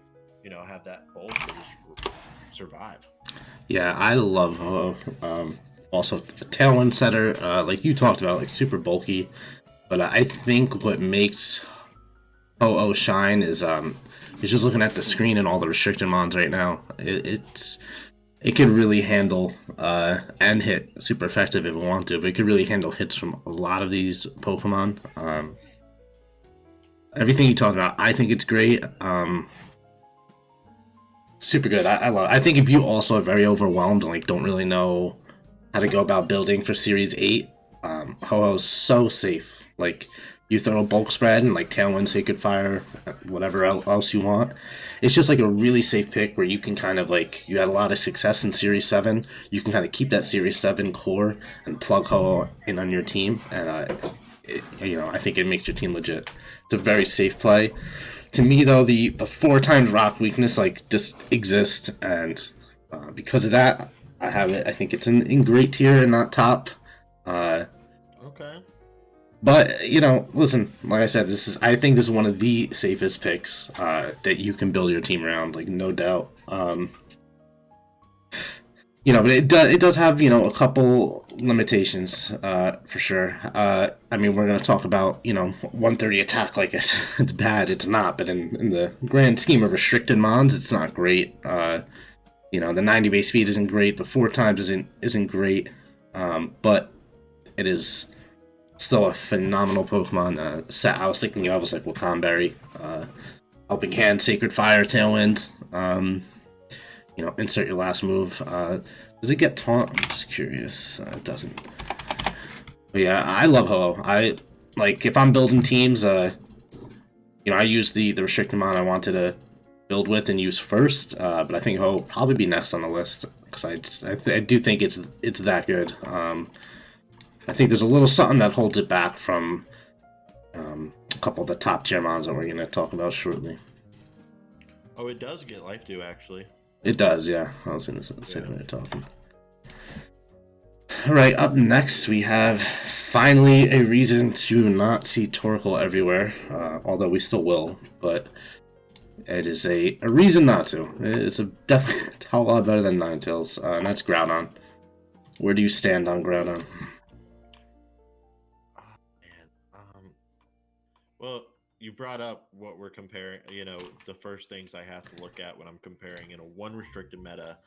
have that bolt to just survive. Yeah, I love Ho-Oh. Also, the Tailwind setter, like you talked about, like super bulky. But I think what makes Ho-Oh shine is just looking at the screen and all the restricted mons right now. It could really handle and hit super effective if it want to, but it could really handle hits from a lot of these Pokemon. Everything you talked about, I think it's great. Super good. I love it. I think if you also are very overwhelmed and like don't really know how to go about building for Series 8, Ho-Oh's so safe. Like, you throw a bulk spread and like Tailwind, Sacred Fire, whatever else you want. It's just like a really safe pick where you can kind of like, you had a lot of success in Series 7. You can kind of keep that Series 7 core and plug Ho-Oh in on your team. And, I think it makes your team legit. It's a very safe play. To me, though, the 4 times rock weakness like just exists. And because of that, I have it. I think it's in great tier and not top. Okay. But, listen, like I said, I think this is one of the safest picks that you can build your team around, like, no doubt. But it does have, a couple limitations, for sure. We're going to talk about, 130 attack like it's bad. It's not, but in the grand scheme of restricted mons, it's not great. The 90 base speed isn't great. The 4 times isn't great. But it is still a phenomenal Pokemon set. I was thinking of was like Wakanberry, Helping Hand, Sacred Fire, Tailwind. Insert your last move. Does it get taunt? I'm just curious. It doesn't. But yeah, I love Ho-Oh. I like if I'm building teams. I use the restricted mon I wanted to build with and use first. But I think Ho-Oh will probably be next on the list because I do think it's that good. I think there's a little something that holds it back from a couple of the top tier mons that we're going to talk about shortly. Oh, it does get life dew, actually. It does, yeah. I was going to say when you're talking. Alright, up next we have finally a reason to not see Torkoal everywhere, although we still will, but it is a reason not to. It's definitely a hell of a lot better than Ninetales, and that's Groudon. Where do you stand on Groudon? Well, you brought up what we're comparing, the first things I have to look at when I'm comparing in a one restricted meta,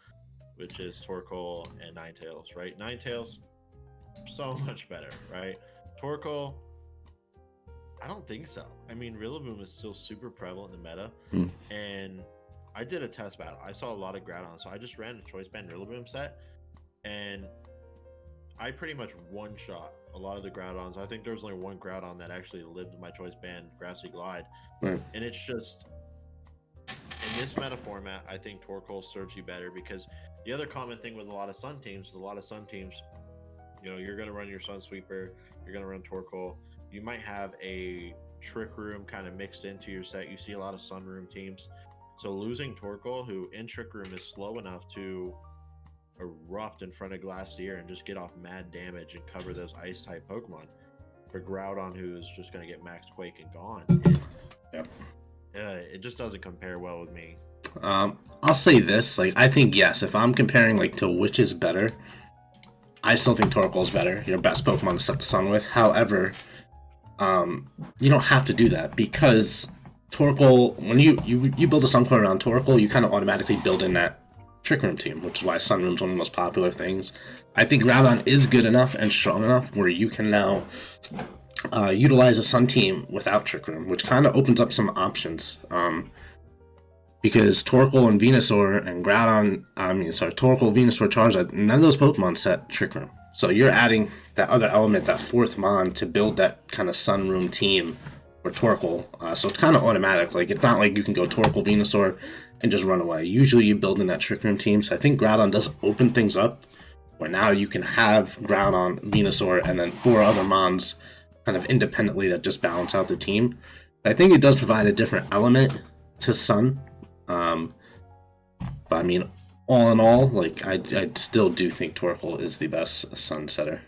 which is Torkoal and Ninetales, right? Ninetales, so much better, right? Torkoal, I don't think so. Rillaboom is still super prevalent in the meta, and I did a test battle. I saw a lot of Groudon, so I just ran a Choice Band Rillaboom set, and I pretty much one-shot a lot of the Groudons. I think there was only one Groudon that actually lived in my Choice Band Grassy Glide. Right. And it's just, in this meta format, I think Torkoal serves you better because the other common thing with a lot of Sun teams, you're going to run your Sun Sweeper, you're going to run Torkoal. You might have a Trick Room kind of mixed into your set. You see a lot of Sun Room teams. So losing Torkoal, who in Trick Room is slow enough to erupt in front of Glacier and just get off mad damage and cover those ice type Pokemon, for Groudon, who's just going to get max Quake and gone. It just doesn't compare well with me. I'll say this, I think yes, if I'm comparing to which is better, I still think Torkoal's better, your best Pokemon to set the sun with. However, you don't have to do that because Torkoal, when you build a Sun Core around Torkoal, you kind of automatically build in that Trick Room team, which is why Sun Room's one of the most popular things. I think Groudon is good enough and strong enough where you can now utilize a Sun team without Trick Room, which kind of opens up some options. Because Torkoal and Venusaur and Torkoal, Venusaur, Charizard, none of those Pokemon set Trick Room. So you're adding that other element, that fourth Mon, to build that kind of Sun Room team for Torkoal. So it's kind of automatic. It's not like you can go Torkoal, Venusaur, and just run away. Usually you build in that Trick Room team, so I think Groudon does open things up, where now you can have Groudon, Venusaur, and then 4 other Mons kind of independently that just balance out the team. I think it does provide a different element to Sun. But I mean, all in all, like I still do think Torkoal is the best Sun setter.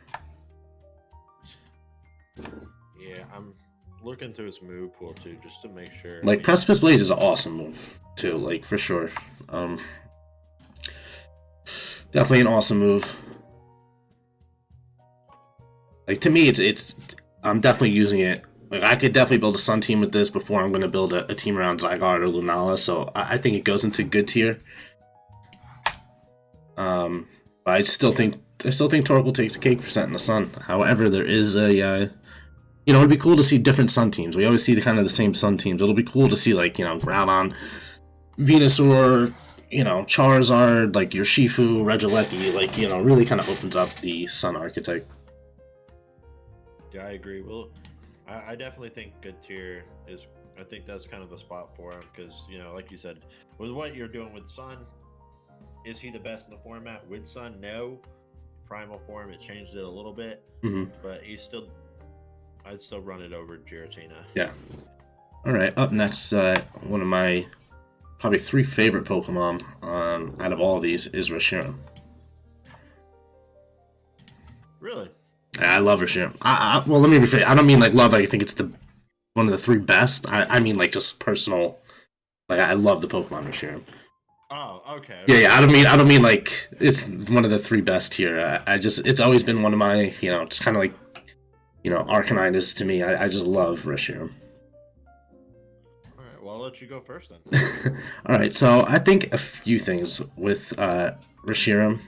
Yeah, I'm looking through his move pool too, just to make sure. Like Precipice Blaze is an awesome move too, like for sure. Definitely an awesome move. Like to me, it's I'm definitely using it. Like I could definitely build a Sun team with this before I'm going to build a team around Zygarde or Lunala. So I think it goes into good tier. But I still think Torkoal takes a cake percent in the Sun. However, there is a it'd be cool to see different Sun teams. We always see the kind of the same Sun teams. It'll be cool to see like Groudon, Venusaur, Charizard, like your Shifu, Regieleki, like really kind of opens up the Sun archetype. Yeah, I agree. Well, I definitely think good tier is. I think that's kind of the spot for him because like you said, with what you're doing with Sun, is he the best in the format? With Sun, no. Primal form, it changed it a little bit, but he's still. I'd still run it over Giratina. Yeah. All right. Up next, one of my probably 3 favorite Pokemon out of all of these is Reshiram. Really? I love Reshiram. Well, let me rephrase. I don't mean like love. Like, I think it's one of the 3 best. I mean like just personal. Like I love the Pokemon Reshiram. Oh, okay. Yeah. I don't mean like it's one of the 3 best here. It's always been one of my just kind of like Arcanine is to me. I just love Reshiram. All right. Well, I'll let you go first then. All right. So I think a few things with Reshiram.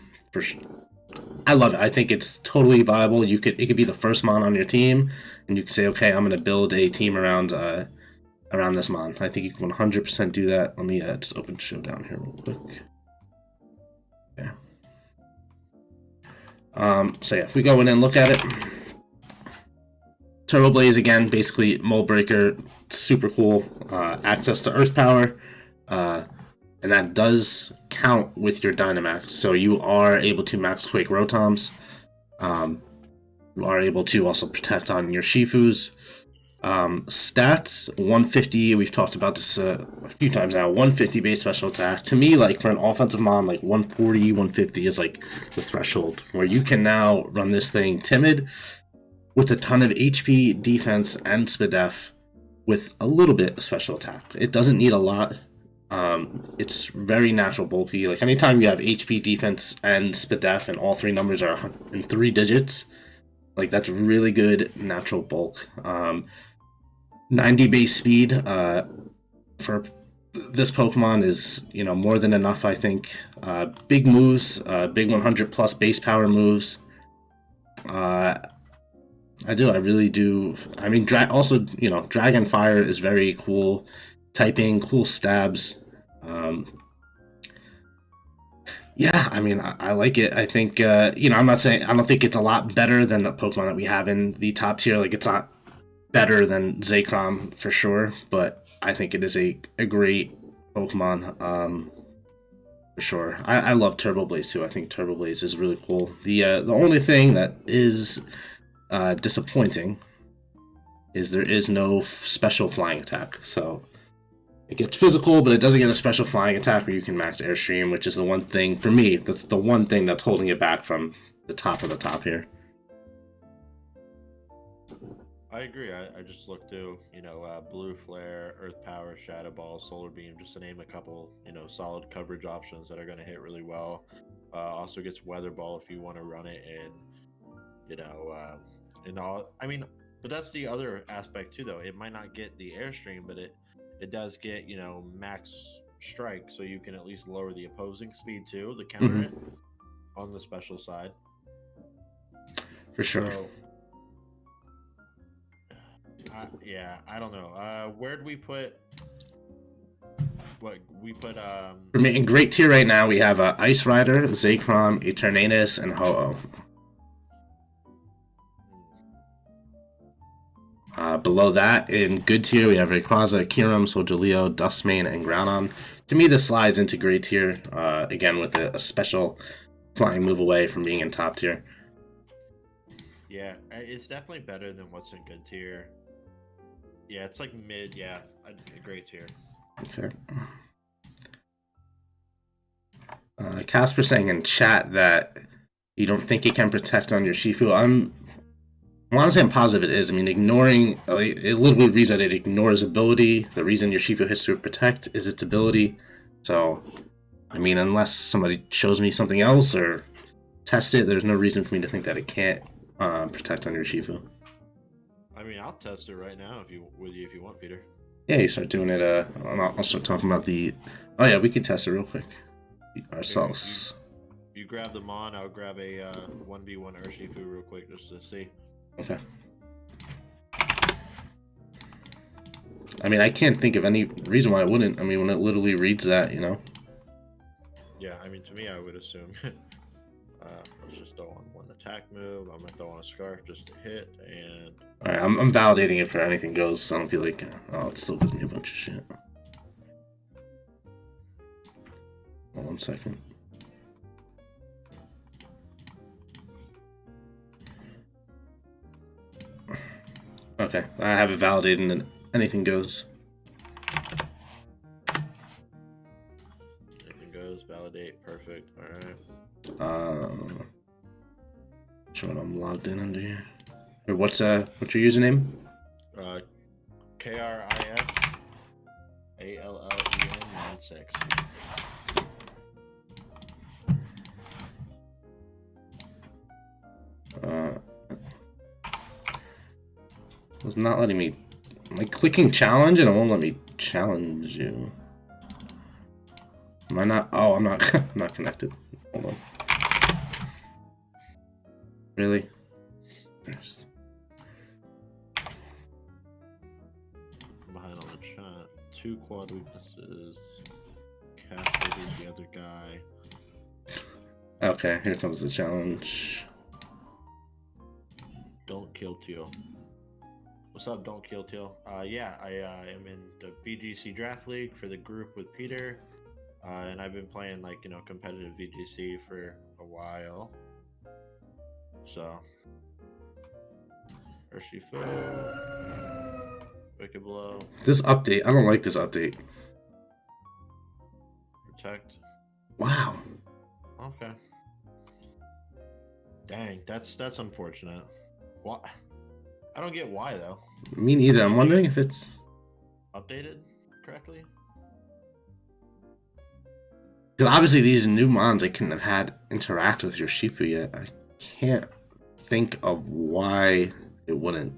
I love it. I think it's totally viable. It could be the first mon on your team, and you can say, okay, I'm going to build a team around this mon. I think you can 100% do that. Let me just open Showdown here real quick. Yeah. So yeah, if we go in and look at it, Turbo Blaze again, basically Mold Breaker, super cool. Access to Earth Power, and that does count with your Dynamax. So you are able to Max Quake Rotoms. You are able to also protect on your Shifus. Stats 150. We've talked about this a few times now. 150 base special attack. To me, like for an offensive mon, like 140, 150 is like the threshold where you can now run this thing timid with a ton of HP, defense, and SPDF with a little bit of special attack. It doesn't need a lot. It's very natural bulky. Like anytime you have HP, defense, and SPDF, and all 3 numbers are in 3 digits, like that's really good natural bulk. 90 base speed for this Pokemon is more than enough. I think big moves, big 100 plus base power moves. I really do. I mean, also, Dragon Fire is very cool. Typing, cool stabs. Yeah, I mean, I like it. I think, I'm not saying, I don't think it's a lot better than the Pokemon that we have in the top tier. Like, it's not better than Zekrom for sure, but I think it is a great Pokemon, for sure. I love Turbo Blaze too. I think Turbo Blaze is really cool. The only thing that is disappointing is there is no special flying attack. So it gets physical, but it doesn't get a special flying attack where you can max Airstream, which is the one thing for me. That's the one thing that's holding it back from the top of the top here. I agree. I just looked through, Blue Flare, Earth Power, Shadow Ball, Solar Beam, just to name a couple, solid coverage options that are going to hit really well. Also gets Weather Ball if you want to run it in all. I mean, but that's the other aspect too, though. It might not get the Airstream, but it does get, max strike, so you can at least lower the opposing speed too, the counter it on the special side. For sure. So, I don't know. Where'd we put? What we put? For me, in great tier right now, we have Ice Rider, Zekrom, Eternatus, and Ho-Oh. Below that, in good tier, we have Rayquaza, Kyurem, Solgaleo, Dustmane, and Groudon. To me, this slides into great tier, again with a special flying move away from being in top tier. Yeah, it's definitely better than what's in good tier. Yeah, it's like mid. Yeah, a great tier. Okay. Casper saying in chat that you don't think it can protect on your Shifu. Honestly, I'm positive it is. I mean, ignoring it literally reads that it ignores ability. The reason your Shifu hits to protect is its ability. So, I mean, unless somebody shows me something else or test it, there's no reason for me to think that it can't protect on your Shifu. I mean, I'll test it right now if you want, Peter. Yeah, you start doing it. I'll start talking about the. Oh yeah, we could test it real quick ourselves. You grab the Mon, I'll grab a 1v1 Urshifu real quick just to see. Okay. I mean, I can't think of any reason why it wouldn't. I mean, when it literally reads that, you know. Yeah, I mean, to me, I would assume. Let's just throw on one attack move. I'm gonna throw on a Scarf just to hit, and. All right, I'm validating it for anything goes. So I don't feel like it still gives me a bunch of shit. Hold on 1 second. Okay, I have it validated and anything goes. Anything goes, validate, perfect. Alright. Which one I'm logged in under here? Or what's your username? KrisAllen96. It's not letting me. I'm like clicking challenge and it won't let me challenge you. Am I not? Oh, I'm not. I'm not connected. Hold on. Really? Yes. Behind on the chat. 2 quad weaknesses. Castrated the other guy. Okay, here comes the challenge. Don't kill Teal. What's up, Don't Kill Teal? Yeah, I am in the VGC Draft League for the group with Peter. And I've been playing, like, you know, competitive VGC for a while. So. Urshifu. Wicked Blow. This update, I don't like this update. Protect. Wow. Okay. Dang, that's unfortunate. What? I don't get why though. Me neither. I'm wondering if it's updated correctly. Because obviously these new mons I couldn't have had interact with your Shifu yet. I can't think of why it wouldn't.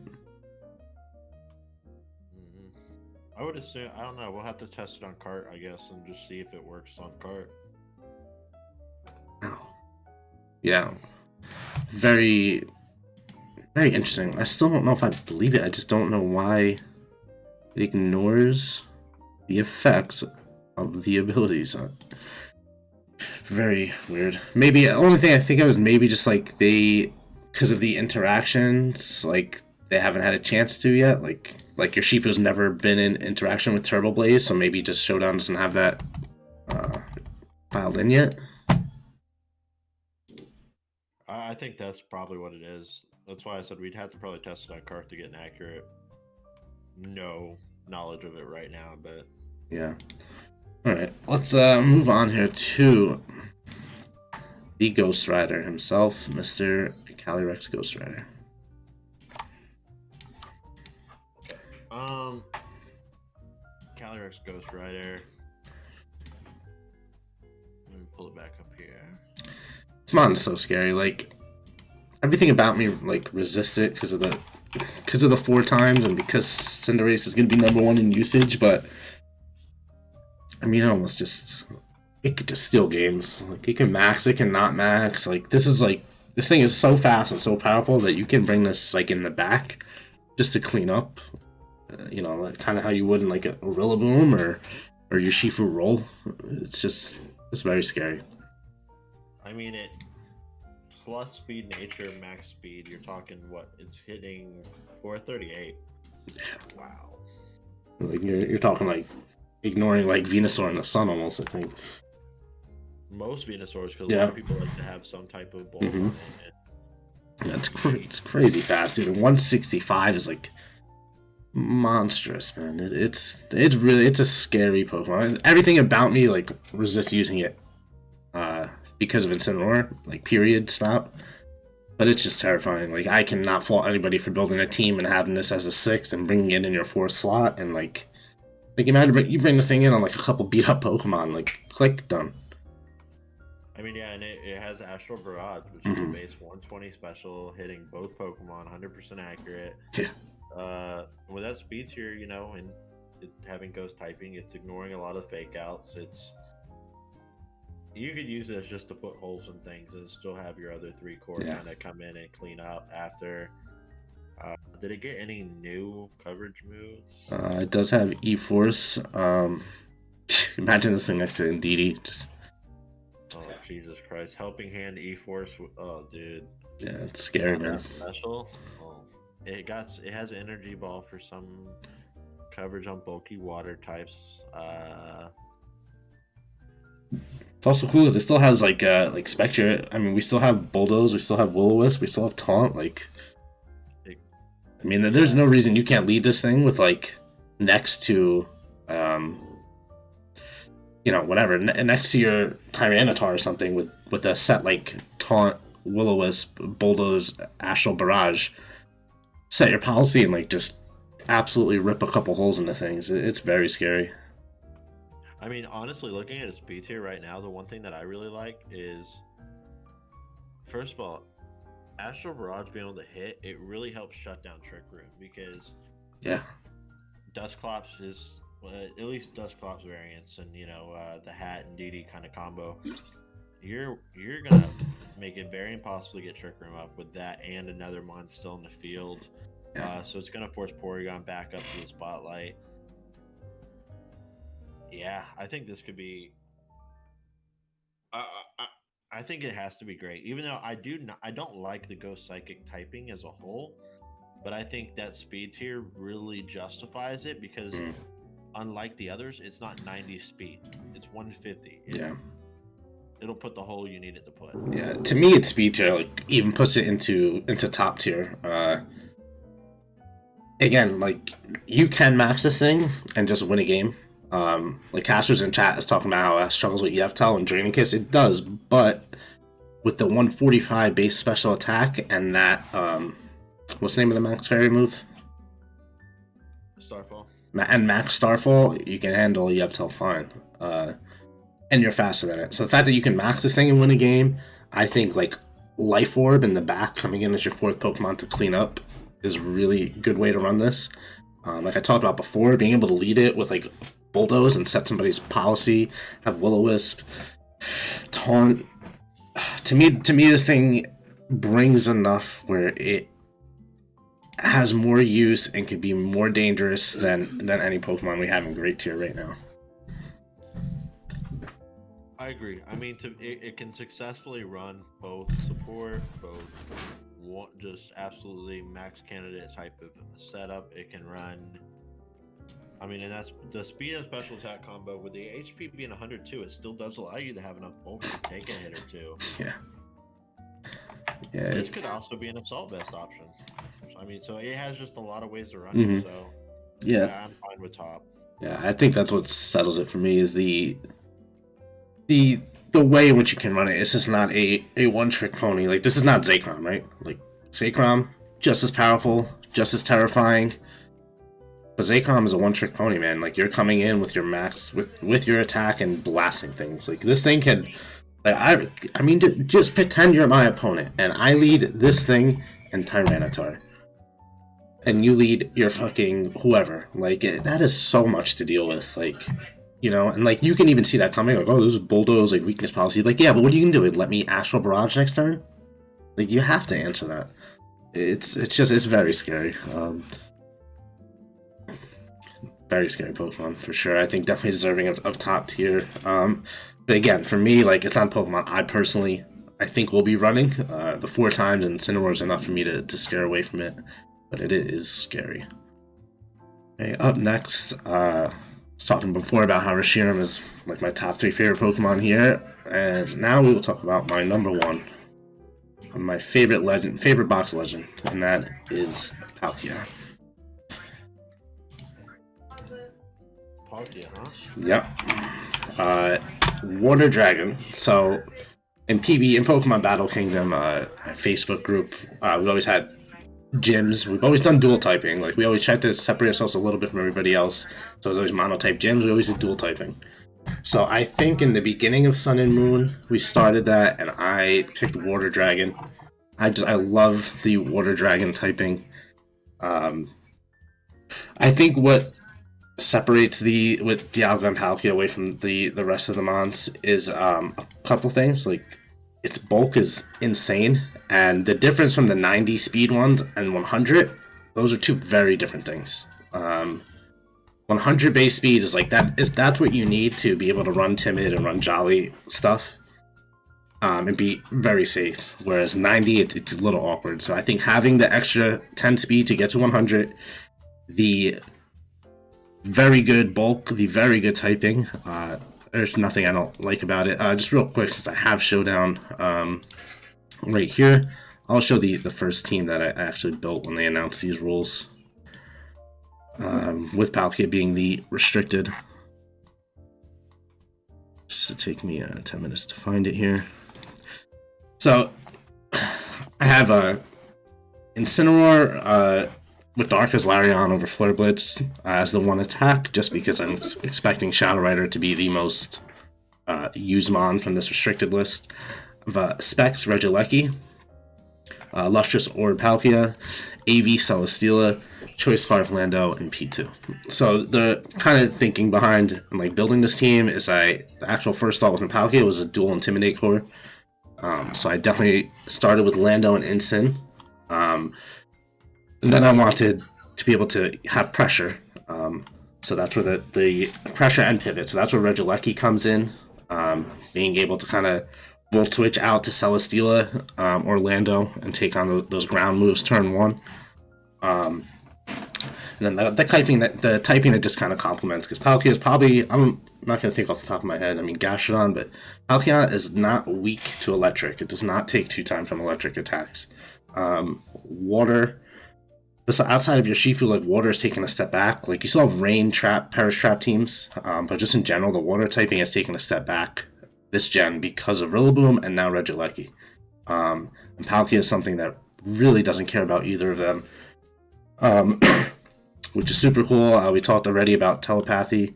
I would assume, I don't know, we'll have to test it on cart, I guess, and just see if it works on cart. Oh. Yeah. Very interesting. I still don't know if I believe it. I just don't know why it ignores the effects of the abilities. Very weird. Maybe the only thing I think of is maybe just like because of the interactions, like they haven't had a chance to yet. Like your Shifu's never been in interaction with Turbo Blaze, so maybe just Showdown doesn't have that filed in yet. I think that's probably what it is. That's why I said we'd have to probably test it on cart to get an accurate knowledge of it right now, but yeah. Alright, let's move on here to the Ghost Rider himself, Mr. Calyrex Ghost Rider. Calyrex Ghost Rider. Let me pull it back up here. This mon is so scary. Like everything about me like resist it because of the 4 times and because Cinderace is gonna be #1 in usage, but I mean it could just steal games. Like it can max, it can not max. Like this thing is so fast and so powerful that you can bring this like in the back just to clean up. Like, kind of how you would in like a Rillaboom or your Shifu roll. It's very scary. I mean, it plus speed nature, max speed, you're talking what? It's hitting 438. Wow. Like you're talking like ignoring like Venusaur in the sun almost, I think. Most Venusaurs, because a lot of people like to have some type of bulk on it. Yeah, it's crazy fast. Even 165 is like monstrous, man. It's really it's a scary Pokemon. Everything about me like resists using it, because of Incineroar. Like period, stop. But it's just terrifying. Like I cannot fault anybody for building a team and having this as a sixth and bringing it in your fourth slot and like you bring this thing in on like a couple beat up Pokemon, like click done. I mean, yeah, and it has Astral Barrage, which is a base 120 special, hitting both Pokemon, 100% accurate. Yeah. With that speed tier, you know, and it having Ghost typing, it's ignoring a lot of fake outs. You could use this just to put holes in things and still have your other three core kind of come in and clean up after. Did it get any new coverage moves? It does have E-Force. Imagine this thing next to Indeedee. Just Oh, Jesus Christ. Helping Hand E-Force. Oh, dude. yeah, it's scary, man. Special. Oh. It has an energy ball for some coverage on bulky water types. It's also cool because it still has like Spectre. I mean, we still have Bulldoze, we still have Will-O-Wisp, we still have Taunt. Like, I mean, there's no reason you can't lead this thing with like next to, whatever, next to your Tyranitar or something with a set like Taunt, Will-O-Wisp, Bulldoze, Astral Barrage. Set your policy and like just absolutely rip a couple holes into things. It's very scary. I mean, honestly, looking at his speed tier right now, the one thing that I really like is, first of all, Astral Barrage being able to hit, it really helps shut down Trick Room because Dusclops is, well, at least Dusclops variants and, the Hat and DD kind of combo. You're going to make it very impossible to get Trick Room up with that and another Mon still in the field. So it's going to force Porygon back up to the spotlight. Yeah, I think this could be. I think it has to be great. Even though I don't like the Ghost Psychic typing as a whole, but I think that speed tier really justifies it because, unlike the others, it's not 90 speed; it's 150. It'll put the hole you need it to put. Yeah, to me, it's speed tier. Like even puts it into top tier. Again, like you can max this thing and just win a game. Like Casper's in chat is talking about how it struggles with EFTEL and Draining Kiss. It does, but with the 145 base special attack and that, what's the name of the Max Fairy move? Starfall. And Max Starfall, you can handle EFTEL fine. And you're faster than it. So the fact that you can max this thing and win a game, I think like Life Orb in the back coming in as your fourth Pokemon to clean up is a really good way to run this. Like I talked about before, being able to lead it with like Bulldoze and set somebody's policy, have Will-O-Wisp, Taunt. To me, this thing brings enough where it has more use and can be more dangerous than any Pokemon we have in Great Tier right now. I agree. I mean, it can successfully run both support, just absolutely max candidate type of setup. It can run. I mean, and that's the speed and special attack combo with the HP being 102. It still does allow you to have enough bulk to take a hit or two. Yeah. This could also be an assault vest option. I mean, so it has just a lot of ways to run it. So yeah, I'm fine with top. Yeah, I think that's what settles it for me is the way in which you can run it. It's just not a one-trick pony. Like, this is not Zekrom, right? Like, Zekrom, just as powerful, just as terrifying. But Zekrom is a one-trick pony, man. Like, you're coming in with your max, with your attack and blasting things. Like, this thing can... Like, I mean, just pretend you're my opponent, and I lead this thing and Tyranitar. And you lead your fucking whoever. Like, that is so much to deal with. Like... and like you can even see that coming, like, oh, this is Bulldoze, like weakness policy. Like, yeah, but what are you gonna do? Let me Astral Barrage next turn? Like, you have to answer that. It's very scary. Very scary Pokemon for sure. I think definitely deserving of top tier. But again, for me, like it's not Pokemon I think will be running. The 4 times and Incineroar is enough for me to scare away from it, but it is scary. Okay, up next, I was talking before about how Reshiram is like my top 3 favorite Pokemon here, and now we will talk about my number 1, my favorite box legend, and that is Palkia. Palkia, huh? Yep. Water Dragon. So in Pokemon Battle Kingdom, Facebook group, we always had gyms. We've always done dual typing. Like we always tried to separate ourselves a little bit from everybody else. So there's always monotype gyms. We always did dual typing. So I think in the beginning of Sun and Moon, we started that, and I picked Water Dragon. I love the Water Dragon typing. I think what separates with Dialga and Palkia away from the rest of the mons is a couple things. Like its bulk is insane, and the difference from the 90 speed ones and 100, those are two very different things. 100 base speed is like that's what you need to be able to run timid and run jolly stuff, and be very safe. Whereas 90, it's a little awkward. So I think having the extra 10 speed to get to 100, the very good bulk, the very good typing. There's nothing I don't like about it. Just real quick, since I have Showdown right here, I'll show the first team that I actually built when they announced these rules. With Palkia being the restricted. Just to take me 10 minutes to find it here. So, I have Incineroar with Dark as Larion over Flare Blitz as the one attack, just because I'm expecting Shadow Rider to be the most used mon from this restricted list. Specs Regieleki, Lustrous Orb Palkia, AV Celesteela, Choice Scarf Lando, and P2. So the kind of thinking behind like building this team is the actual first thought with Palkia was a dual Intimidate core. So I definitely started with Lando and Incin. And then I wanted to be able to have pressure. So that's where the pressure and pivot. So that's where Regieleki comes in. Being able to kind of Volt Switch out to Celesteela or Lando and take on those ground moves turn one. And then the typing that just kind of complements, because Palkia is probably, I'm not going to think off the top of my head, I mean Gastrodon, but Palkia is not weak to electric. It does not take 2 times from electric attacks. Water, outside of your Shifu, like water is taking a step back. Like you still have rain trap, perish trap teams, but just in general, the water typing has taken a step back this gen because of Rillaboom and now Regieleki. And Palkia is something that really doesn't care about either of them. Which is super cool. We talked already about telepathy,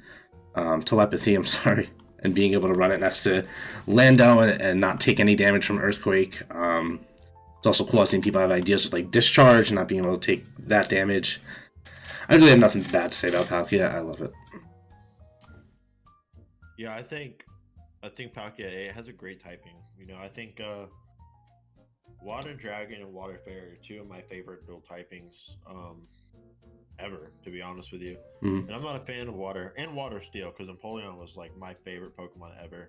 I'm sorry, and being able to run it next to Lando and not take any damage from Earthquake. It's also cool. I've seen people have ideas with like Discharge and not being able to take that damage. I really have nothing bad to say about Palkia. I love it. Yeah, I think Palkia, it has a great typing. You know, I think Water Dragon and Water Fairy are 2 of my favorite build typings ever, to be honest with you. And I'm not a fan of Water and Water Steel, because Empoleon was like my favorite Pokemon ever.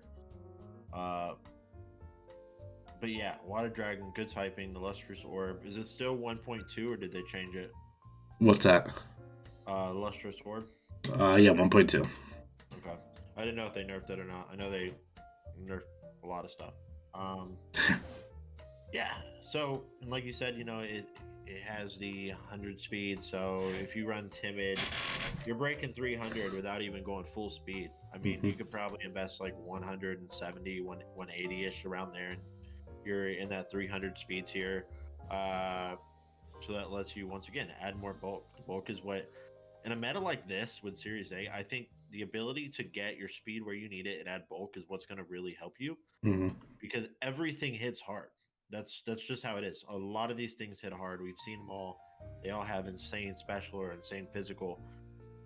But yeah, Water Dragon, good typing. The Lustrous Orb, is it still 1.2 or did they change it? What's that? Lustrous Orb? Yeah, 1.2. Okay. I didn't know if they nerfed it or not. I know they nerfed a lot of stuff. Yeah, so like you said, you know, it has the 100 speed, so if you run timid, you're breaking 300 without even going full speed. I mean, you could probably invest like 170, 180-ish around there, and you're in that 300 speed tier. So that lets you, once again, add more bulk. Bulk is what, in a meta like this with Series A, I think the ability to get your speed where you need it and add bulk is what's going to really help you, because everything hits hard. That's just how it is. A lot of these things hit hard. We've seen them all. They all have insane special or insane physical.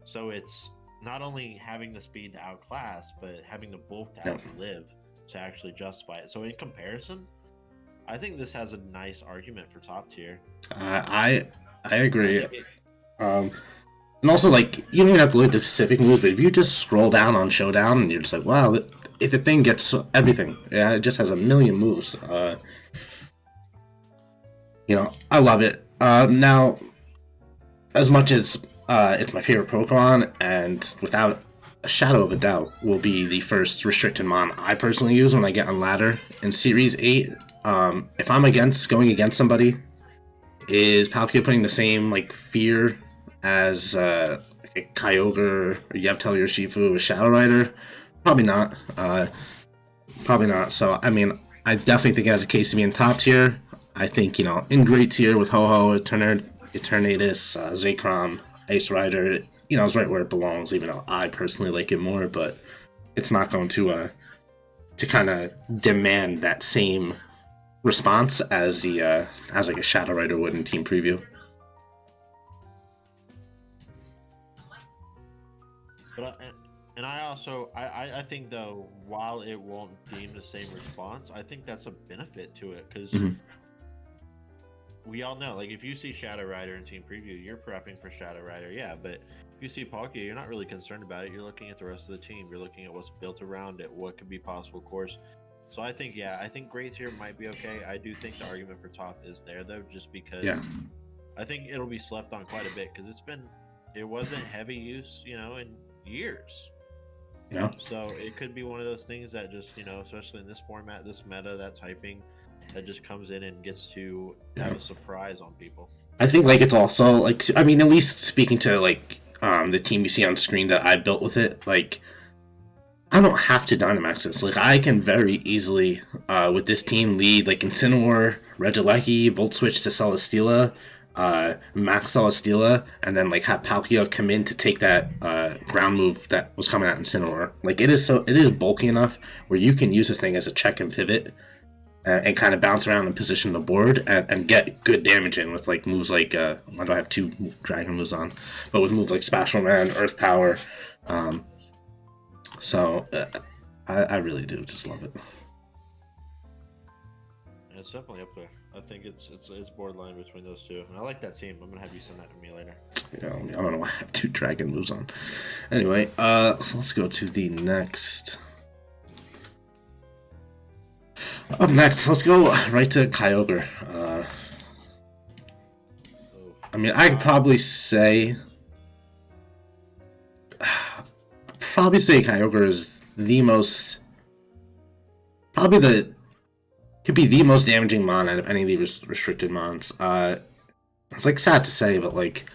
So it's not only having the speed to outclass, but having the bulk to outlive to actually justify it. So in comparison, I think this has a nice argument for top tier. I agree. And also, like, you don't even have to look at the specific moves, but if you just scroll down on Showdown and you're just like, wow, if the thing gets everything. Yeah, it just has a million moves. You know, I love it. Now, as much as it's my favorite Pokemon, and without a shadow of a doubt, will be the first restricted mon I personally use when I get on ladder in Series 8. If I'm going against somebody, is Palkia putting the same like fear as like a Kyogre or Yevtel or Shifu, a Shadow Rider? Probably not. Probably not. So I mean, I definitely think it has a case to be in top tier. I think, you know, in great tier with Ho-Oh, Eternatus, Zekrom, Ice Rider, you know, it's right where it belongs, even though I personally like it more, but it's not going to kind of demand that same response as the as like a Shadow Rider would in Team Preview. But and I also I think though, while it won't deem the same response, I think that's a benefit to it because we all know, like, if you see Shadow Rider in Team Preview, you're prepping for Shadow Rider, yeah. But if you see Palkia, you're not really concerned about it. You're looking at the rest of the team. You're looking at what's built around it, what could be possible course. So I think, yeah, I think great tier might be okay. I do think the argument for top is there though, just because I think it'll be slept on quite a bit because it wasn't heavy use, you know, in years. Yeah. So it could be one of those things that just, you know, especially in this format, this meta, that typing, that just comes in and gets to have a surprise on people. I think like it's also like, I mean, at least speaking to like the team you see on screen that I built with it, like I don't have to Dynamax this. Like I can very easily with this team lead like Incineroar, Regieleki, Volt Switch to Celesteela, Max Celesteela, and then like have Palkia come in to take that ground move that was coming at Incineroar. Like it is bulky enough where you can use the thing as a check and pivot and kind of bounce around and position the board and get good damage in with like moves like why do I have two dragon moves on? But with moves like Spatial Man, Earth Power. So I really do just love it. It's definitely up there. I think it's borderline between those two. And I like that team. I'm gonna have you send that to me later. You know, I don't know why I have two dragon moves on. Anyway, so let's go to the next. Up next, let's go right to Kyogre. I mean, I'd probably say Kyogre is the most, could be the most damaging mon out of any of these restricted mons. It's like sad to say, but like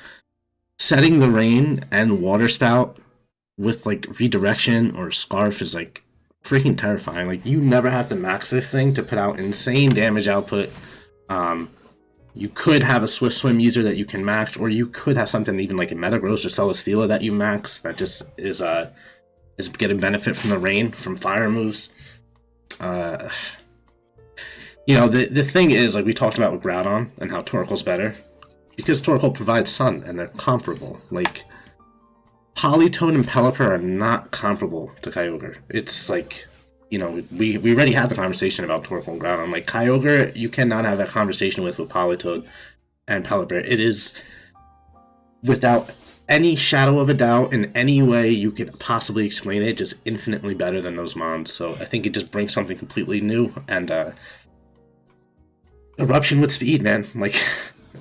setting the rain and water spout with like redirection or scarf is like freaking terrifying. Like you never have to max this thing to put out insane damage output. You could have a Swift Swim user that you can max, or you could have something even like a Metagross or Celesteela that you max that just is getting benefit from the rain, from fire moves. You know, the thing is, like we talked about with Groudon and how Torkoal's better, because Torkoal provides sun and they're comparable. Like Politoed and Pelipper are not comparable to Kyogre. It's like, you know, we already had the conversation about Torkoal and Groudon. Like Kyogre, you cannot have that conversation with Politoed and Pelipper. It is, without any shadow of a doubt, in any way you could possibly explain it, just infinitely better than those mons. So I think it just brings something completely new. And Eruption with speed, man. Like,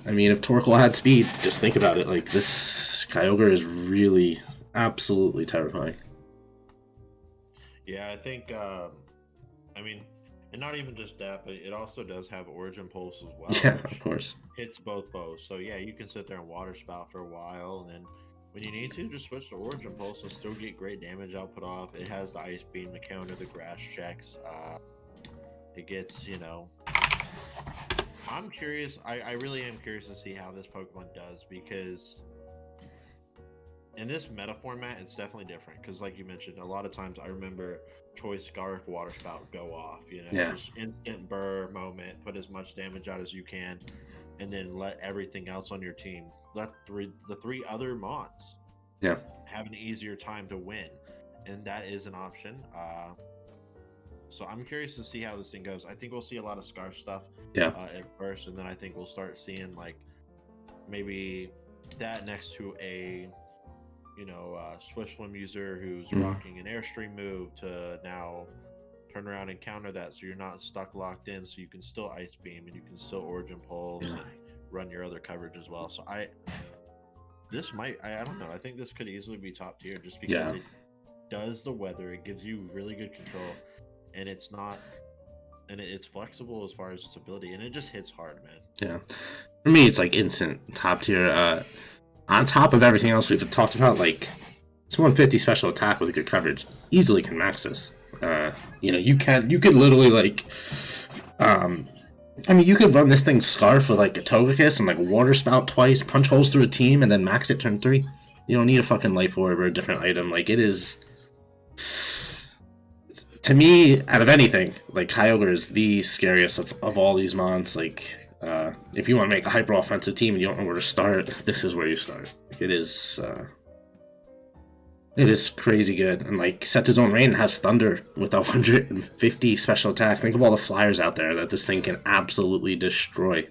I mean, if Torkoal had speed, just think about it. Like, this Kyogre is really absolutely terrifying. Yeah, I think, I mean, and not even just that, but it also does have Origin Pulse as well. Yeah, of course. Hits both bows. So, yeah, you can sit there and Water Spout for a while, and then when you need to, just switch to Origin Pulse and still get great damage output off. It has the Ice Beam to counter the grass checks. It gets, you know... I'm curious. I really am curious to see how this Pokemon does, because in this meta format, it's definitely different. Because, like you mentioned, a lot of times I remember Choice Scarf, Water Spout go off. You know, just instant burr moment, put as much damage out as you can, and then let everything else on your team, let the three other mons, have an easier time to win, and that is an option. So I'm curious to see how this thing goes. I think we'll see a lot of Scarf stuff at first, and then I think we'll start seeing like maybe that next to a, you know, Swift Swim user who's rocking an Airstream move to now turn around and counter that, so you're not stuck locked in, so you can still Ice Beam and you can still Origin Pulse and run your other coverage as well. So I don't know. I think this could easily be top tier just because it does the weather. It gives you really good control. And it's not, and it's flexible as far as its ability, and it just hits hard, man. Yeah, for me, it's like instant top tier. On top of everything else we've talked about, like, it's 150 special attack with good coverage. Easily can max this. You could literally, like, you could run this thing Scarf with, like, a Togekiss and, like, Water Spout twice, punch holes through a team, and then max it turn 3. You don't need a fucking Life Orb or a different item. Like, it is... To me, out of anything, like, Kyogre is the scariest of all these mons. Like, if you want to make a hyper-offensive team and you don't know where to start, this is where you start. It is crazy good. And, like, sets his own rain and has Thunder with 150 special attack. Think of all the flyers out there that this thing can absolutely destroy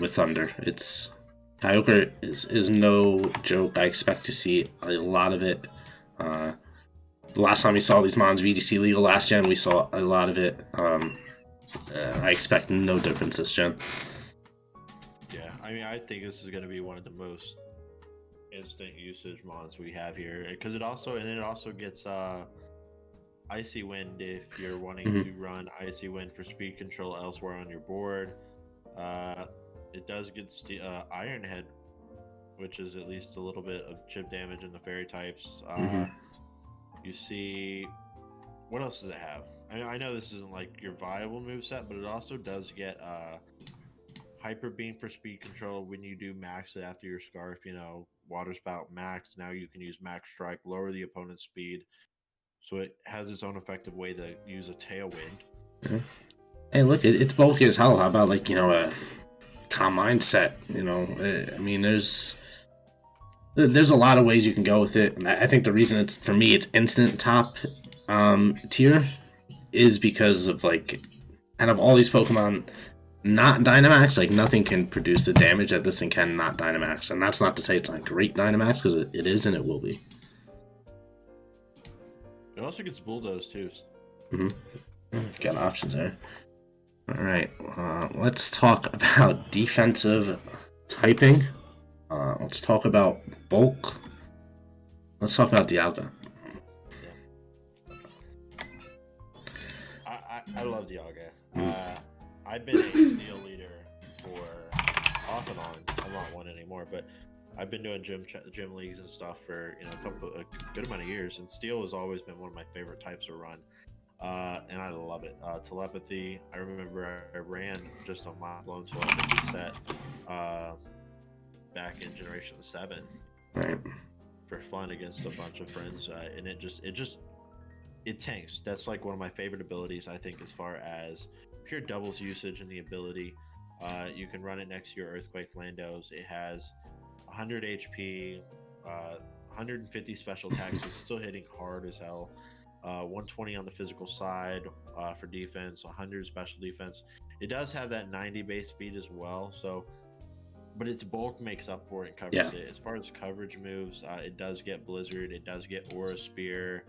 with Thunder. Kyogre is no joke. I expect to see a lot of it. The last time we saw these mons VGC legal last gen, we saw a lot of it. I expect no difference this gen. Yeah, I mean, I think this is going to be one of the most instant usage mons we have here, because it also gets Icy Wind if you're wanting to run Icy Wind for speed control elsewhere on your board. It does get Iron Head, which is at least a little bit of chip damage in the fairy types. You see, what else does it have? I mean, I know this isn't like your viable moveset, but it also does get Hyper Beam for speed control when you do max it after your Scarf. Water Spout max. Now you can use Max Strike, lower the opponent's speed. So it has its own effective way to use a Tailwind. Hey, look, it's bulky as hell. How about, like, a Calm Mindset? I mean, there's a lot of ways you can go with it. And I think the reason for me it's instant top tier is because of, like, out of all these Pokemon not Dynamax, like, nothing can produce the damage that this thing can not Dynamax. And that's not to say it's not great Dynamax, because it is and it will be. It also gets Bulldoze too. Got options there. Alright, let's talk about defensive typing. Let's talk about bulk. Let's talk about Dialga. I love Dialga. I've been a Steel leader for off and on. I'm not one anymore, but I've been doing gym leagues and stuff for a good amount of years, and Steel has always been one of my favorite types to run. And I love it. Telepathy. I remember I ran just a mind-blown telepathy set back in Generation 7 for fun against a bunch of friends, and it tanks. That's like one of my favorite abilities, I think, as far as pure doubles usage and the ability. You can run it next to your Earthquake Landos. It has 100 HP, 150 special attacks. It's still hitting hard as hell. 120 on the physical side for defense, 100 special defense. It does have that 90 base speed as well, but its bulk makes up for it and covers it. As far as coverage moves, it does get Blizzard, it does get Aura Spear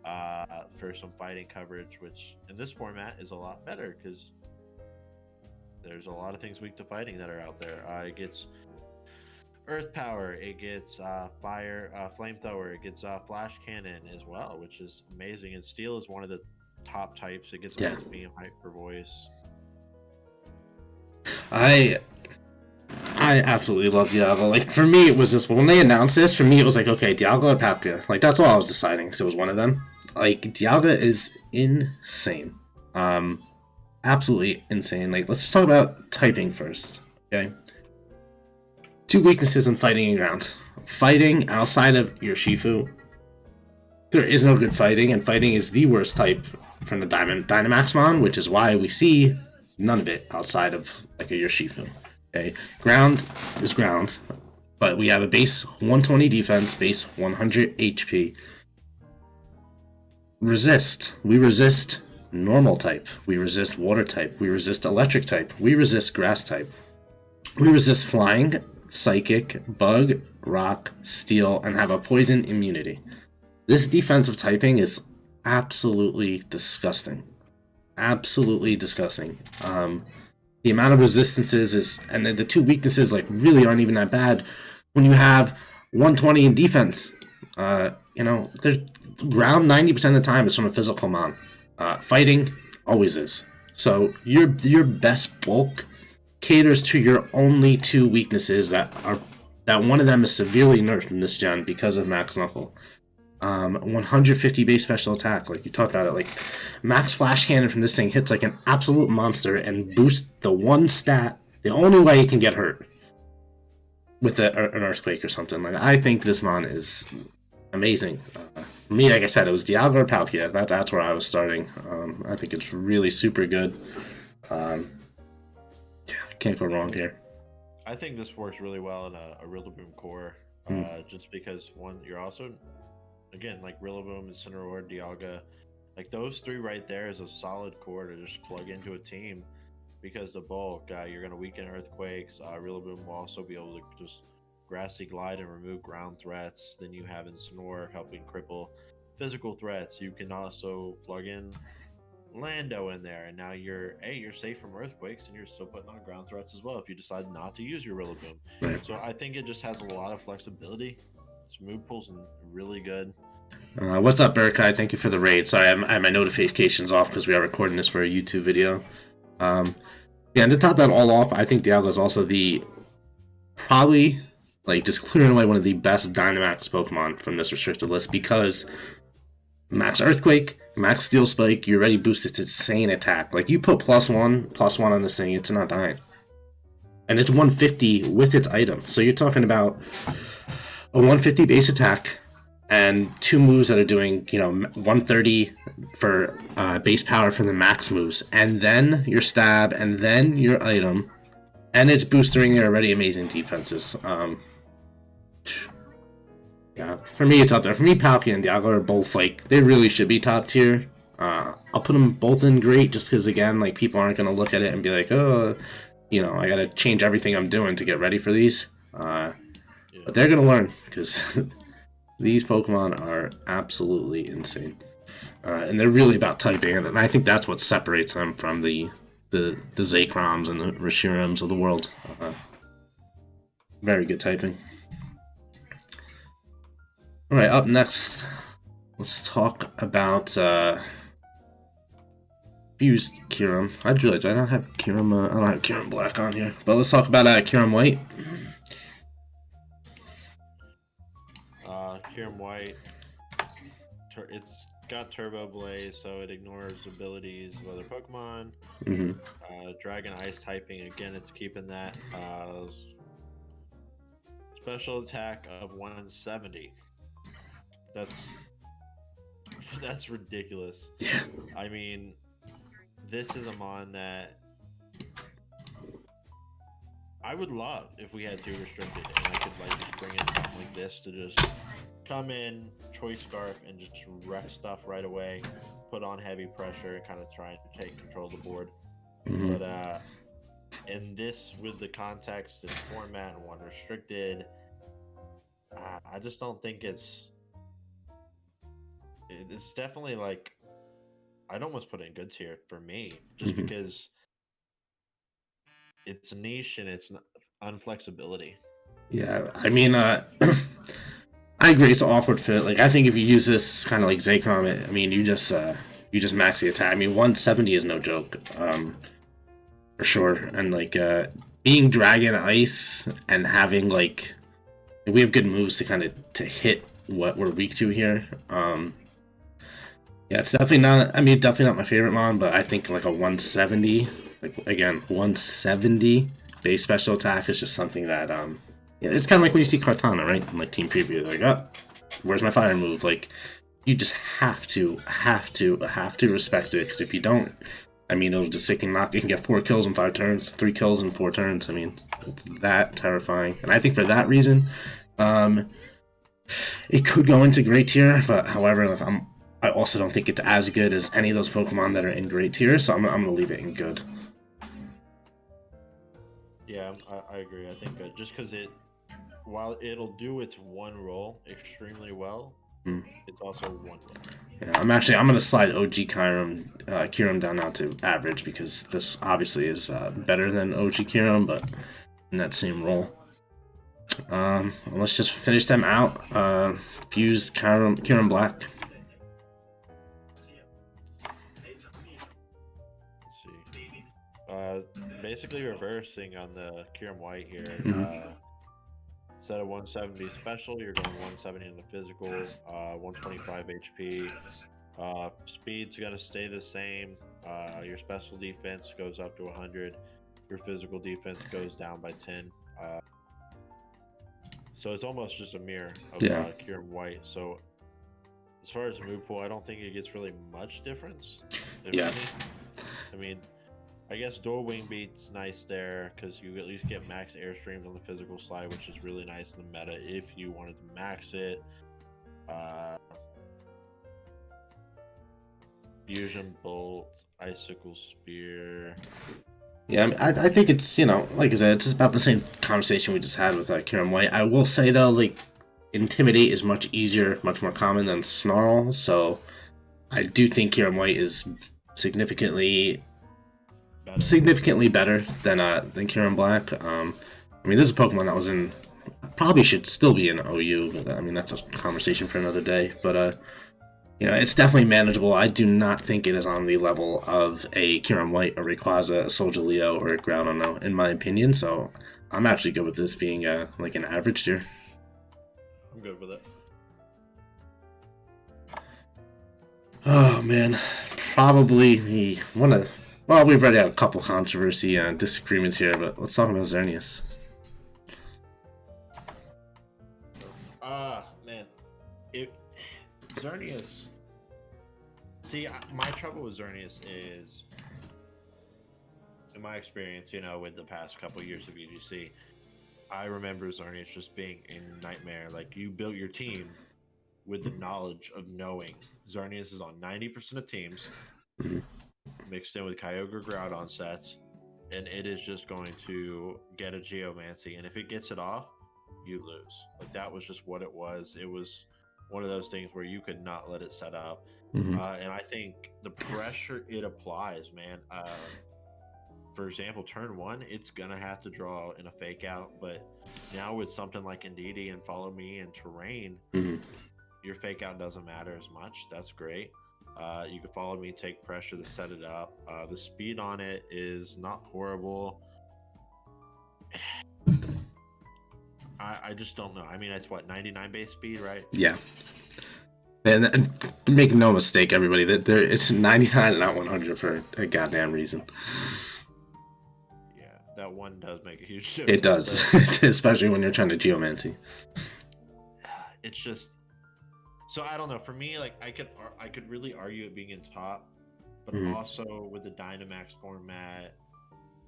for some fighting coverage, which in this format is a lot better because there's a lot of things weak to fighting that are out there. It gets Earth Power, it gets Fire, Flamethrower, it gets Flash Cannon as well, which is amazing. And Steel is one of the top types. It gets Ice Beam, Hyper Voice. I absolutely love Dialga. Like, for me, it was just, when they announced this, for me, it was like, okay, Dialga or Papka. Like, that's all I was deciding, because it was one of them. Like, Dialga is insane. Absolutely insane. Like, let's talk about typing first, okay? 2 weaknesses in fighting and ground. Fighting outside of your Shifu, there is no good fighting, and fighting is the worst type from the Dynamax Mon, which is why we see none of it outside of, like, a Urshifu. Okay, ground is ground, but we have a base 120 defense, base 100 HP. Resist. We resist normal type. We resist water type. We resist electric type. We resist grass type. We resist flying, psychic, bug, rock, steel, and have a poison immunity. This defensive typing is absolutely disgusting. Absolutely disgusting. The amount of resistances and the 2 weaknesses, like, really aren't even that bad when you have 120 in defense. There's ground 90% of the time is from a physical mon. Fighting always is. So your best bulk caters to your only 2 weaknesses that are that one of them is severely nerfed in this gen because of Max Knuckle. 150 base special attack, like you talked about it, like Max Flash Cannon from this thing hits like an absolute monster and boosts the one stat, the only way you can get hurt with an earthquake or something. Like, I think this mon is amazing. Me, like I said, it was Dialga or Palkia. That's where I was starting. I think it's really super good. Yeah, can't go wrong here. I think this works really well in a Rillaboom core, just because one, you're also, again, like Rillaboom, Incineroar, Dialga, like those three right there is a solid core to just plug into a team, because the bulk, you're going to weaken earthquakes. Rillaboom will also be able to just grassy glide and remove ground threats. Then you have Incineroar helping cripple physical threats. You can also plug in Lando in there, and now you're safe from earthquakes, and you're still putting on ground threats as well if you decide not to use your Rillaboom. Right. So I think it just has a lot of flexibility. Its move pool's really good. What's up, Berkai? Thank you for the raid. Sorry, I have my notifications off because we are recording this for a YouTube video. Yeah, and to top that all off, I think Dialga is also probably, like, just clearing away one of the best Dynamax Pokemon from this restricted list, because Max Earthquake, Max Steel Spike, you already boost its insane attack. Like, you put +1 on this thing, it's not dying. And it's 150 with its item. So you're talking about a 150 base attack and two moves that are doing, 130 for base power for the max moves, and then your stab, and then your item, and it's boosting your already amazing defenses. Yeah, for me, it's up there. For me, Palkia and Dialga are both, like, they really should be top tier. I'll put them both in great, just because, again, like, people aren't going to look at it and be like, oh, I got to change everything I'm doing to get ready for these. But they're going to learn, because these Pokemon are absolutely insane. And they're really about typing, and I think that's what separates them from the Zekroms and the Reshirams of the world. Very good typing. Alright, up next, let's talk about Fused Kyurem. I just realized I don't have Kyurem, I don't have Kyurem Black on here, but let's talk about Kyurem White. Kyurem White, it's got Turbo Blaze, so it ignores abilities of other Pokemon. Dragon Ice typing, again, it's keeping that special attack of 170. That's ridiculous. Yeah. I mean, this is a mon that I would love if we had 2 restricted, and I could just bring in something like this to just come in, Choice Scarf, and just wreck stuff right away, put on heavy pressure, and kind of try and take control of the board. But in this, with the context and format and 1 restricted, I just don't think it's definitely, like, I'd almost put it in good tier for me, just because it's niche and it's unflexibility. Yeah, I mean, I agree, it's an awkward fit. Like, I think if you use this kind of like Zekrom, I mean, you just max the attack. I mean, 170 is no joke, for sure. And like, being Dragon Ice and having, like, we have good moves to kind of hit what we're weak to here. Yeah, it's definitely not. I mean, definitely not my favorite mon, but I think like a 170, like, again, 170 base special attack is just something that it's kind of like when you see Kartana, right? In like team preview, like, oh, where's my fire move? Like, you just have to respect it, because if you don't, I mean, it'll just sick and knock. You can get 4 kills in 5 turns, 3 kills in 4 turns. I mean, it's that terrifying. And I think for that reason, it could go into great tier, but however, I also don't think it's as good as any of those Pokemon that are in great tier, so I'm going to leave it in good. Yeah, I agree. I think just because while it'll do its one role extremely well, it's also one role. Yeah, I'm going to slide OG Kyurem down now to average, because this obviously is better than OG Kyurem, but in that same role. Let's just finish them out. Fused Kyurem Black. Basically reversing on the Kyurem White here. Instead of 170 special, you're going 170 in the physical, 125 HP. Speed's gonna stay the same. Your special defense goes up to 100. Your physical defense goes down by 10. So it's almost just a mirror of Kieran White. So as far as move pool, I don't think it gets really much difference. Yeah. I mean, I guess dual wing beat's nice there because you at least get max airstreams on the physical slide, which is really nice in the meta if you wanted to max it. Fusion bolt, icicle spear. Yeah, I mean, I think it's, like I said, it's about the same conversation we just had with Kieran White. I will say though, like, Intimidate is much easier, much more common than Snarl, so I do think Kieran White is significantly better than Kieran Black. I mean, this is a Pokemon that was in, probably should still be in OU, but I mean, that's a conversation for another day. But it's definitely manageable. I do not think it is on the level of a Kieran White, a Rayquaza, a Solgaleo, or a Groudon, in my opinion. So I'm actually good with this being like an average tier. I'm good with it. Oh man, probably the one of. Well, we've already had a couple controversy and disagreements here, but let's talk about Xerneas. Man, Xerneas. See, my trouble with Xerneas is, in my experience, with the past couple years of UGC, I remember Xerneas just being a nightmare. Like, you built your team with the knowledge of knowing Xerneas is on 90% of teams, mixed in with Kyogre Groudon sets, and it is just going to get a Geomancy. And if it gets it off, you lose. Like, that was just what it was. It was one of those things where you could not let it set up. And I think the pressure it applies, man. For example, turn 1, it's gonna have to draw in a fake out, but now with something like Indeedee and Follow Me and Terrain, your fake out doesn't matter as much. That's great. You can Follow Me, take pressure to set it up. The speed on it is not horrible. I just don't know. I mean, it's what, 99 base speed, right? Yeah. And make no mistake, everybody, that it's 99 and not 100 for a goddamn reason. Yeah, that one does make a huge difference. It does, especially when you're trying to Geomancy. It's just, so I don't know. For me, like, I could really argue it being in top, but also with the Dynamax format,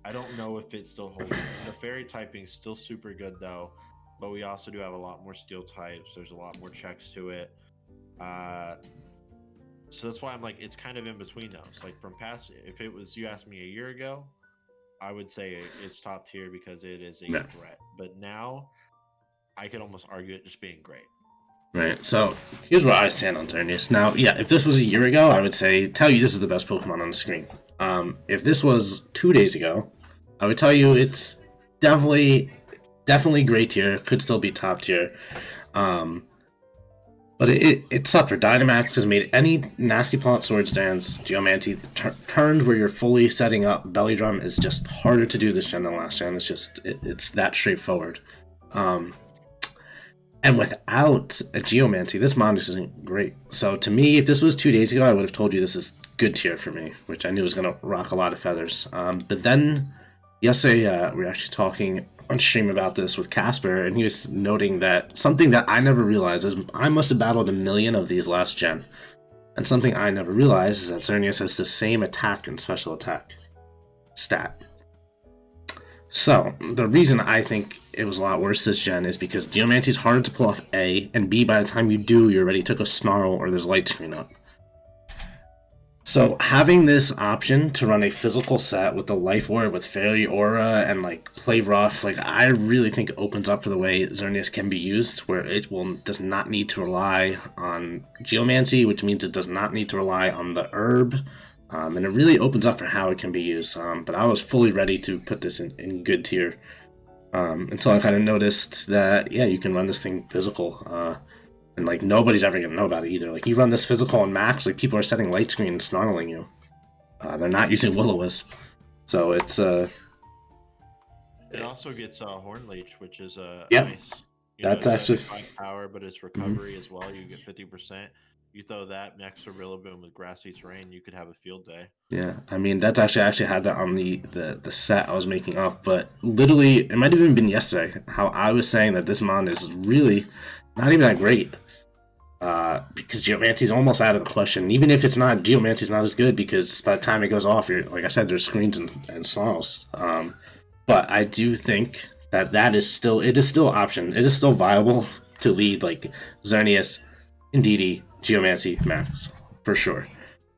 I don't know if it still holds. The Fairy typing is still super good though, but we also do have a lot more Steel types. There's a lot more checks to it. So that's why I'm like, it's kind of in between those. Like, from past, if it was, you asked me a year ago, I would say it's top tier because it is a threat. But now, I could almost argue it just being great. Right, so here's where I stand on Xerneas. Now, yeah, if this was a year ago, I would tell you this is the best Pokemon on the screen. If this was 2 days ago, I would tell you it's definitely great tier, could still be top tier. But it suffered. Dynamax has made any Nasty Plot, Swords Dance, Geomancy turned where you're fully setting up Belly Drum is just harder to do this gen than last gen. It's just, it's that straightforward. And without a Geomancy, this mod just isn't great. So to me, if this was 2 days ago, I would have told you this is good tier for me, which I knew was going to rock a lot of feathers. But then yesterday, we were actually talking on stream about this with Casper, and he was noting that something that I never realized is I must have battled 1 million of these last gen. And something I never realized is that Xerneas has the same attack and special attack stat. So, the reason I think it was a lot worse this gen is because Geomancy is harder to pull off A, and B, by the time you do, you already took a Snarl or there's Light Screen up. So, having this option to run a physical set with the Life Orb, with Fairy Aura, and like play rough, like, I really think it opens up for the way Xerneas can be used, where it does not need to rely on Geomancy, which means it does not need to rely on the Herb. And it really opens up for how it can be used. But I was fully ready to put this in good tier. Until I kind of noticed that, yeah, you can run this thing physical. And, like, nobody's ever going to know about it either. Like, you run this physical on max, like, people are setting Light Screen and snarling you. They're not using Will-O-Wisp. So it's, It also gets Horn Leech, which is yep. nice. You know, That's you have actually. 5 power, but it's Mhm. recovery as well. You get 50%. You throw that next to Rillaboom with grassy terrain, you could have a field day. Yeah, I mean that's actually I actually had that on the set I was making up, but literally it might have even been yesterday how I was saying that this mon is really not even that great. Because Geomancy's almost out of the question. Even if it's not, Geomancy's not as good because by the time it goes off, you're like I said, there's screens and snarls. But I do think that that is still it is still an option. It is still viable to lead like Xerneas, Indeedee, Geomancy, Max for sure.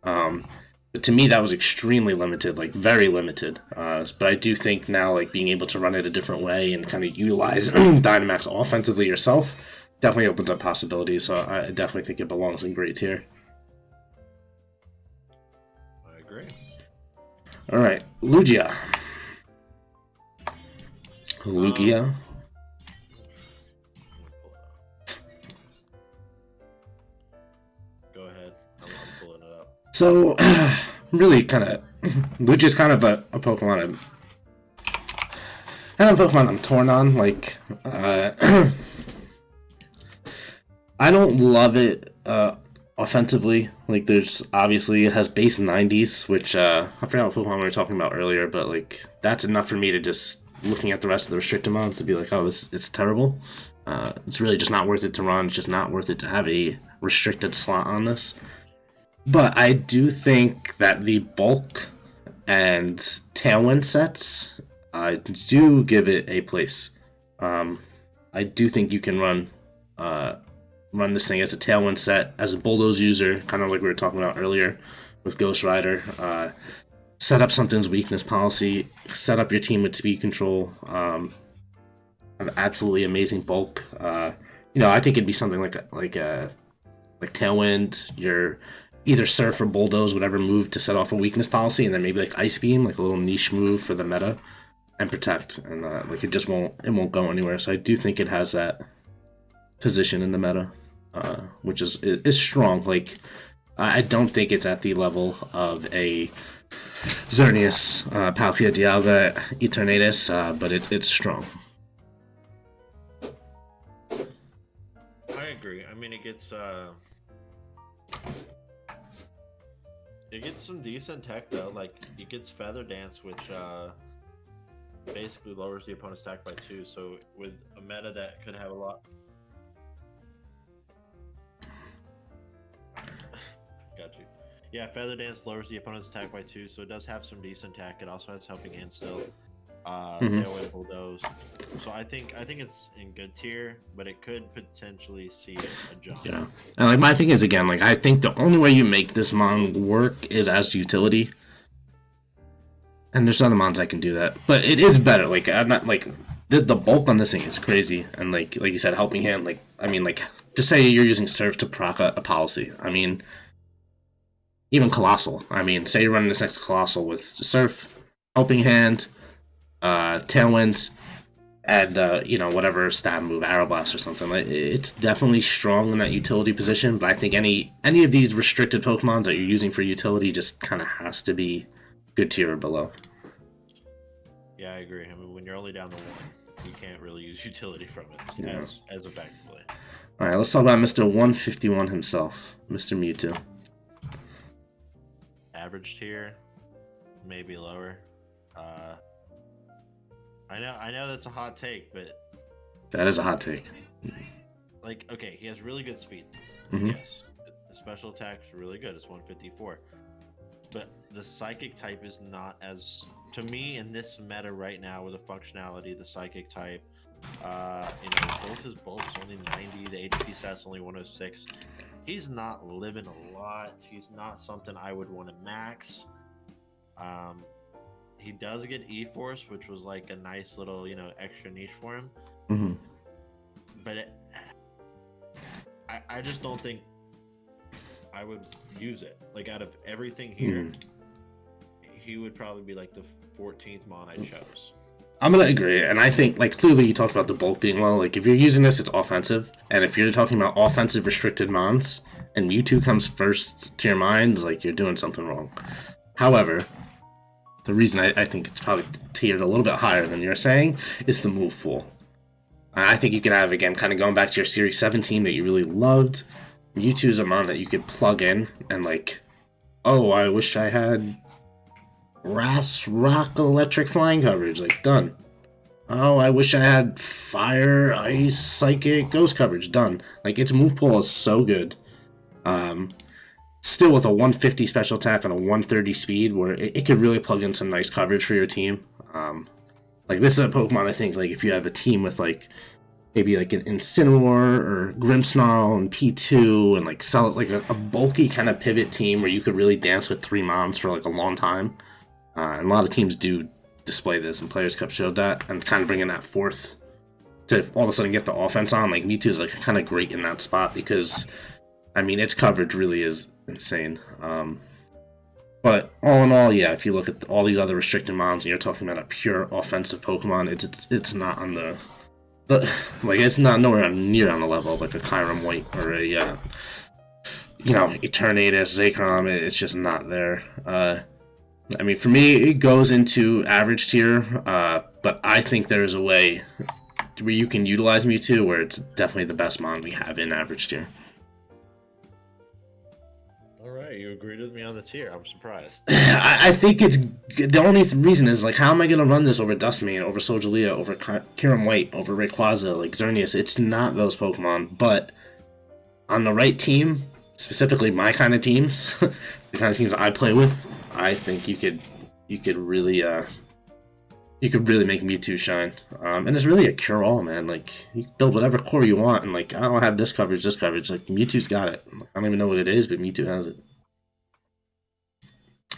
But to me, that was extremely limited, like very limited. But I do think now, like being able to run it a different way and kind of utilize Dynamax offensively yourself definitely opens up possibilities. So I definitely think it belongs in great tier. I agree. All right, Lugia. Um, Lugia. let me pull it up. Go ahead. I'm pulling it up. So really, kind of Lugia's kind of a Pokemon. Kind of Pokemon I'm torn on. Like, I don't love it offensively. Like, there's obviously it has base 90s, which I forgot what Pokemon we were talking about earlier, but like that's enough for me to just looking at the rest of the restricted mods to be like, oh, this it's terrible. It's really just not worth it to run. It's just not worth it to have a restricted slot on this. But I do think that the bulk and Tailwind sets, I do give it a place. Um, I do think you can uh, run this thing as a Tailwind set, as a Bulldoze user, kind of like we were talking about earlier with Ghost Rider. Set up something's weakness policy, set up your team with speed control. An absolutely amazing bulk. I think it'd be something like Tailwind, your either Surf or Bulldoze, whatever move to set off a weakness policy, and then maybe like Ice Beam, like a little niche move for the meta, and Protect, and like it won't go anywhere. So I do think it has that position in the meta, which is strong. Like I don't think it's at the level of a Xerneas, Palkia Dialga, Eternatus, but it's strong. I agree. I mean, it gets some decent tech though. Like it gets Feather Dance, which basically lowers the opponent's attack by 2. So with a meta that could have a lot. Got you. Yeah, Feather Dance lowers the opponent's attack by 2, so it does have some decent attack. It also has Helping Hand still. Tailwind Bulldoze. So I think it's in good tier, but it could potentially see a jump. Yeah, and like my thing is again, like I think the only way you make this mon work is as utility, and there's other mons that can do that, but it is better. Like I'm not like the bulk on this thing is crazy, and like you said, Helping Hand. Like I mean, like just say you're using Surf to proc a policy. I mean, even Colossal. I mean, say you're running this next Colossal with Surf, Helping Hand, Tailwinds, and whatever stab move, Arrow Blast or something. Like it's definitely strong in that utility position. But I think any of these restricted Pokemons that you're using for utility just kind of has to be good tier or below. Yeah, I agree. I mean, when you're only down to 1, you can't really use utility from it as effectively. All right, let's talk about Mr. 151 himself, Mr. Mewtwo. Average tier, maybe lower. I know that's a hot take, but That is a hot take. like, okay, he has really good speed. Mm-hmm. Yes, the special attack's really good. It's 154, but the psychic type is not as, to me in this meta right now with the functionality, the psychic type. Both his bulks only 90, the HP stats only 106. He's not living a lot. He's not something I would want to max. He does get E-Force, which was like a nice little, extra niche for him. Mm-hmm. But I just don't think I would use it. Like out of everything here, he would probably be like the 14th mon I chose. I'm gonna agree, and I think like clearly you talked about the bulk being low. Like if you're using this, it's offensive, and if you're talking about offensive restricted mons, and Mewtwo comes first to your mind, like you're doing something wrong. However, the reason I think it's probably tiered a little bit higher than you're saying is the move pool. I think you could have, again, kind of going back to your Series 7 team that you really loved. Mewtwo is a mon that you could plug in and like, oh, I wish I had Grass, Rock, Electric flying coverage. Like, done. Oh, I wish I had Fire, Ice, Psychic, Ghost coverage. Done. Like, its move pool is so good. Still with a 150 special attack and a 130 speed, where it could really plug in some nice coverage for your team. Like, this is a Pokemon, I think, like, if you have a team with, like, maybe, like, an Incineroar or Grimmsnarl and P2 and, like, sell it, like, a bulky kind of pivot team where you could really dance with 3 moms for, like, a long time. And a lot of teams do display this, and Players Cup showed that, and kind of bringing that forth to all of a sudden get the offense on. Like, Mewtwo is, like, kind of great in that spot because, I mean, its coverage really is insane. But all in all, yeah, if you look at all these other restricted mons and you're talking about a pure offensive Pokemon, it's not on the like, it's not nowhere near on the level of like a Kyurem White or a Eternatus, Zekrom. It's just not there. I mean, for me, it goes into average tier, but I think there's a way where you can utilize Mewtwo where it's definitely the best mon we have in average tier. Alright, you agreed with me on the tier. I'm surprised. I think it's the only reason is like, how am I going to run this over Dustmane, over Solgaleo, over Kyurem White, over Rayquaza, like Xerneas? It's not those Pokemon, but on the right team, specifically my kind of teams, the kind of teams I play with, I think you could really make Mewtwo shine. And it's really a cure-all, man. Like, you can build whatever core you want, and like, I don't have this coverage. Like, Mewtwo's got it. I don't even know what it is, but Mewtwo has it.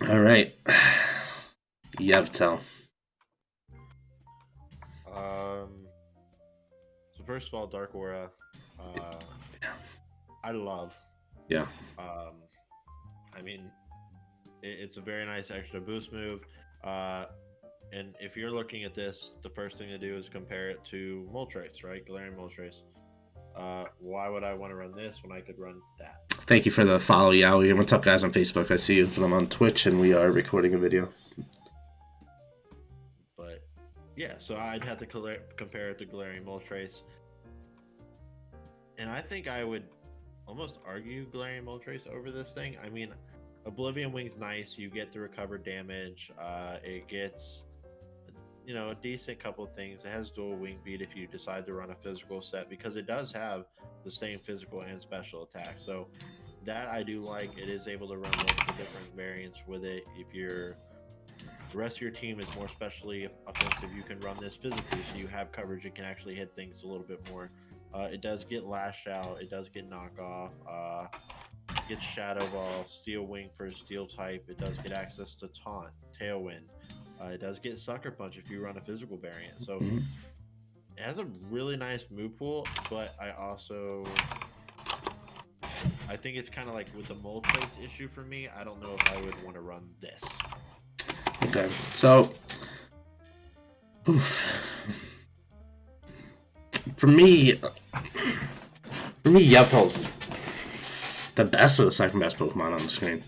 All right, Yevtel. So first of all, Dark Aura, I love. Yeah. I mean, it's a very nice extra boost move. And if you're looking at this, the first thing to do is compare it to Moltres, right? Galarian Moltres. Why would I want to run this when I could run that? Thank you for the follow, Yowie. And what's up, guys, on Facebook? I see you, but I'm on Twitch, and we are recording a video. But, yeah, so I'd have to compare it to Galarian Moltres. And I think I would almost argue Galarian Moltres over this thing. I mean, Oblivion Wing's nice. You get the recover damage. It gets, a decent couple of things. It has dual wing beat if you decide to run a physical set, because it does have the same physical and special attack. So that I do like. It is able to run multiple different variants with it. If the rest of your team is more specially offensive, you can run this physically, so you have coverage and can actually hit things a little bit more. It does get Lash Out. It does get Knockoff. It gets Shadow Ball, Steel Wing for Steel type. It does get access to Taunt, Tailwind. It does get Sucker Punch if you run a physical variant. So it has a really nice move pool, but I think it's kind of like with the Moltres issue for me. I don't know if I would want to run this. Okay, so for me, Yevtel's the best of the second best Pokemon on the screen.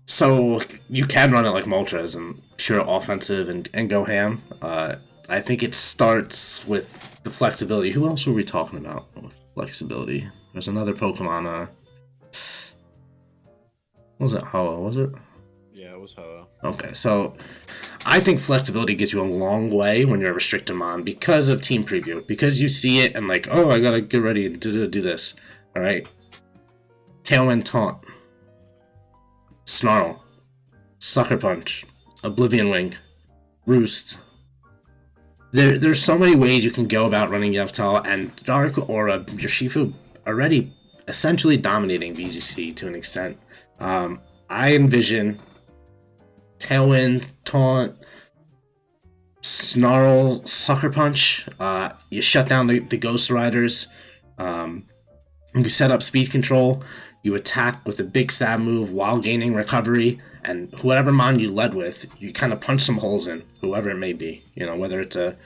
So you can run it like Moltres and pure offensive and go ham. I think it starts with the flexibility. Who else were we talking about with flexibility? There's another Pokemon. Was it Hoa? Was it? Yeah, it was Hoa. Okay, so I think flexibility gets you a long way when you're a restricted mon because of Team Preview. Because you see it and like, oh, I gotta get ready to do this. All right. Tailwind Taunt. Snarl. Sucker Punch. Oblivion Wing. Roost. There's so many ways you can go about running Yevtel, and Dark Aura, Urshifu already essentially dominating VGC to an extent. I envision Tailwind, Taunt, Snarl, Sucker Punch. You shut down the Ghost Riders. You set up speed control. You attack with a big stab move while gaining recovery. And whoever mon you led with, you kind of punch some holes in, whoever it may be. Whether it's a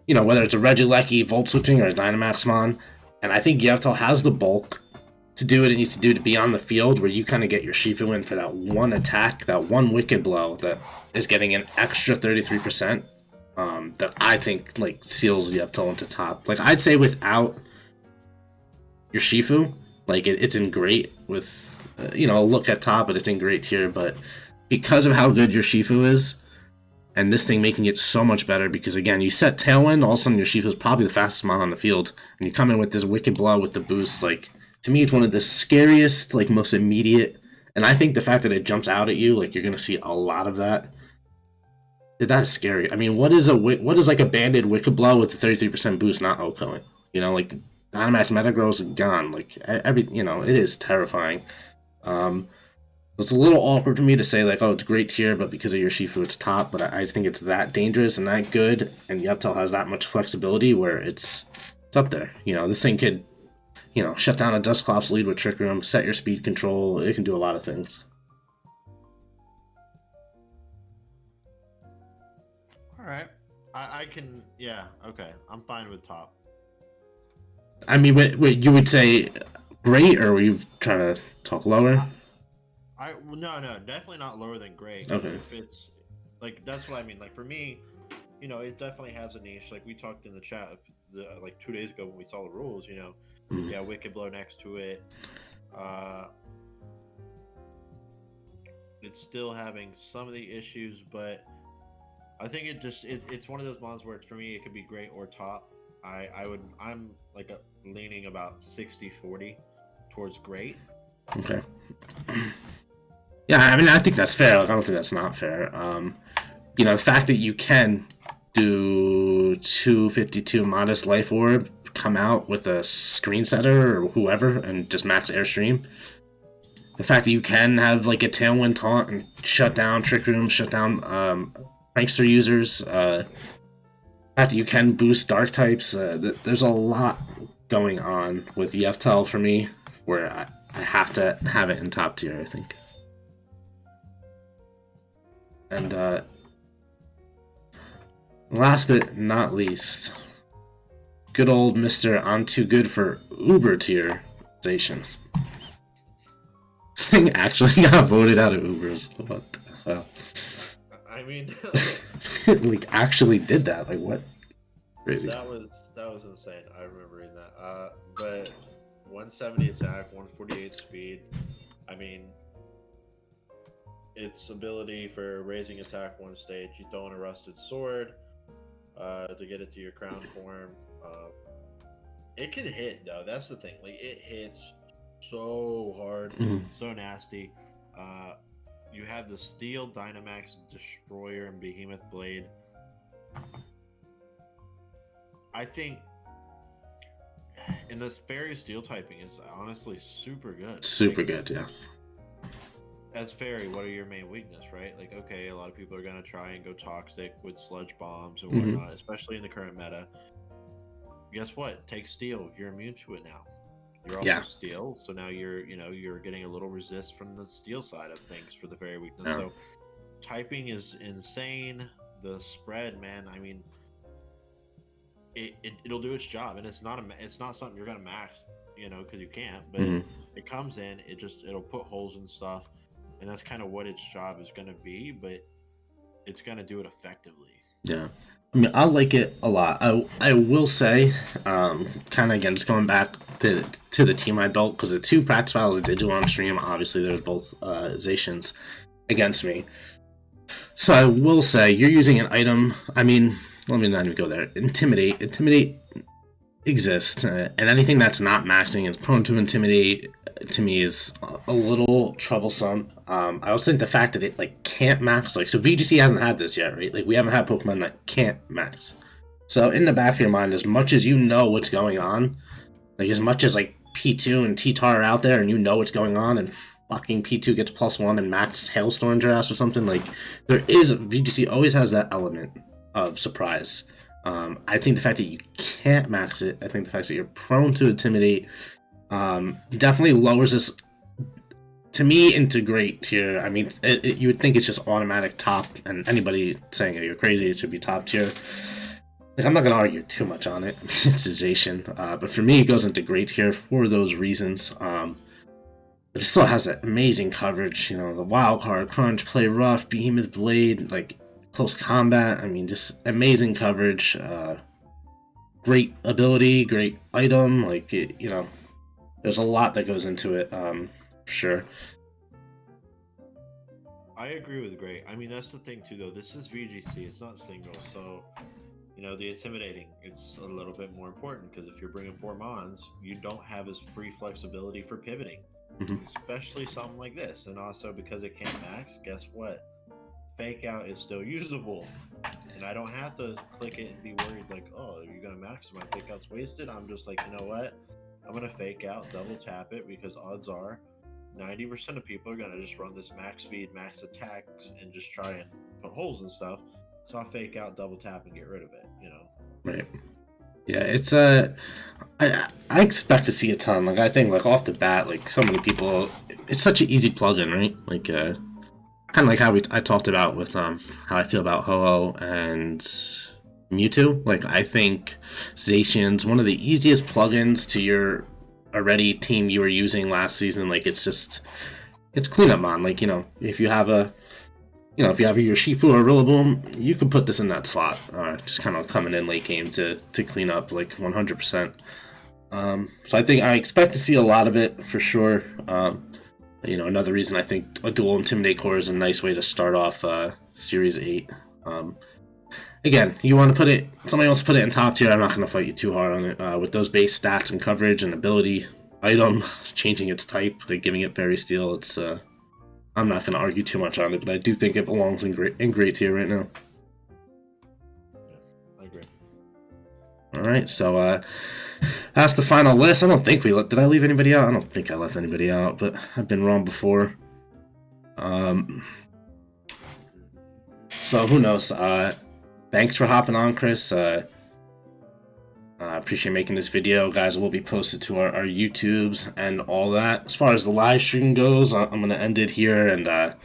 Regieleki Volt Switching or a Dynamax mon. And I think Yevtel has the bulk to do what it needs to do to be on the field, where you kind of get your Shifu in for that one attack, that one Wicked Blow that is getting an extra 33%. that I think like seals the Yeptel into top. Like I'd say without your Shifu, like it's in great with look at top, but it's in great tier. But because of how good your Shifu is, and this thing making it so much better, because again, you set Tailwind, all of a sudden your Shifu is probably the fastest mon on the field, and you come in with this Wicked Blow with the boost. Like to me, it's one of the scariest, like most immediate. And I think the fact that it jumps out at you, like you're gonna see a lot of that. That's scary. I mean, what is like a banded Wicked Blow with a 33% boost not outgoing? Like Dynamax Metagross is gone. Like it is terrifying. It's a little awkward for me to say like, oh, it's great tier, but because of your Shifu, it's top. But I think it's that dangerous and that good, and Yeptel has that much flexibility where it's up there. This thing could, shut down a Dusclops lead with Trick Room, set your speed control. It can do a lot of things. All right, I can, yeah, okay, I'm fine with top. I mean, wait, you would say great, or were you trying to talk lower? No, definitely not lower than great. Okay. If it's like that's what I mean. Like for me, it definitely has a niche. Like we talked in the chat like 2 days ago when we saw the rules. Yeah, Wicked Blow next to it. It's still having some of the issues, but I think it's one of those mons where for me it could be great or top. I'm like leaning about 60-40 towards great. Okay. Yeah, I mean, I think that's fair. Like, I don't think that's not fair. The fact that you can do 252 Modest Life Orb, come out with a Screen Setter or whoever, and just max Airstream. The fact that you can have like a Tailwind Taunt and shut down Trick Room, shut down Prankster users. The fact that you can boost Dark types. There's a lot going on with Yeptel for me, where I have to have it in top tier, I think. And last but not least, good old Mr. I'm Too Good for Uber tierization. This thing actually got voted out of Ubers. What the hell? I mean, like actually did that? Like what? Crazy. That was insane. I remember reading that. But 170 attack, 148 speed. I mean, its ability for raising attack one stage. You throw in a rusted sword to get it to your crown form. It can hit though. That's the thing. Like it hits so hard, so nasty. You have the Steel, Dynamax, Destroyer, and Behemoth Blade. I think, and this Fairy Steel typing is honestly super good. Super good, yeah. As Fairy, what are your main weakness, right? Like, okay, a lot of people are going to try and go toxic with sludge bombs and whatnot, especially in the current meta. Guess what? Take Steel. You're immune to it now. You're also Steel, so now you're getting a little resist from the Steel side of things for the Fairy weakness. So typing is insane. The spread, man, I mean, it'll do its job, and it's not something you're going to max, because you can't, but it comes in, it'll put holes in stuff. And that's kind of what its job is going to be, but it's going to do it effectively. Yeah. I mean, I like it a lot. I will say, kind of again, just going back to the team I built, because the two practice battles I did do on stream, obviously there were both Zacians against me. So I will say, you're using an item, I mean, let me not even go there. Intimidate exists, and anything that's not maxing is prone to intimidate. To me, is a little troublesome. I also think the fact that it like can't max, like, so VGC hasn't had this yet, right? Like we haven't had Pokemon that can't max. So in the back of your mind, as much as you know what's going on, like as much as like P2 and T-Tar are out there and you know what's going on, and fucking P2 gets +1 and max Hailstorm your ass or something, like VGC always has that element of surprise. I think the fact that you can't max it, I think the fact that you're prone to intimidate, definitely lowers this to me into great tier. I mean, you would think it's just automatic top, and anybody saying you're crazy, it should be top tier. Like, I'm not gonna argue too much on it. I mean, it's a Zacian, but for me, it goes into great tier for those reasons. But it still has that amazing coverage. The wild card, crunch, play rough, Behemoth Blade, like close combat. I mean, just amazing coverage. Great ability, great item. Like, you know, there's a lot that goes into it, for sure. I agree with Great. I mean, that's the thing too, though. This is VGC. It's not single, so you know the intimidating. It's a little bit more important because if you're bringing 4 mons, you don't have as free flexibility for pivoting, Mhm. especially something like this. And also because it can't max, guess what? Fake out is still usable, and I don't have to click it and be worried like, oh, you're gonna max my fake out's wasted. I'm just like, you know what? I'm gonna fake out, double tap it because odds are 90% of people are gonna just run this max speed, max attacks, and just try and put holes and stuff. So I'll fake out, double tap, and get rid of it. You know. Right. Yeah, it's I expect to see a ton. Like I think like off the bat, like so many people, it's such an easy plugin, right? Like kind of like how I talked about with how I feel about Ho-Oh and Mewtwo. Like I think Zacian's one of the easiest plugins to your already team you were using last season. Like it's cleanup mon. Like you know if you have a if you have your Shifu or Rillaboom, you can put this in that slot. Just kind of coming in late game to clean up like 100%. So I expect to see a lot of it for sure. You know, another reason I think a dual Intimidate core is a nice way to start off Series 8. Again, you want to put it, somebody wants to put it in top tier, I'm not going to fight you too hard on it. With those base stats and coverage and ability, item, changing its type, like giving it Fairy Steel, it's, I'm not going to argue too much on it, but I do think it belongs in great tier right now. Yeah, I agree. Alright, so, that's the final list. I don't think did I leave anybody out? I don't think I left anybody out, but I've been wrong before. So who knows? Thanks for hopping on, Kris. I appreciate making this video, guys. It will be posted to our YouTubes and all that. As far as the live stream goes, I'm gonna end it here, and I'm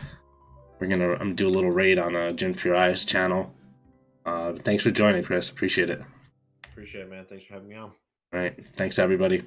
gonna do a little raid on Jin Furia's channel. Thanks for joining, Kris. Appreciate it. Appreciate it, man. Thanks for having me on. All right, thanks everybody.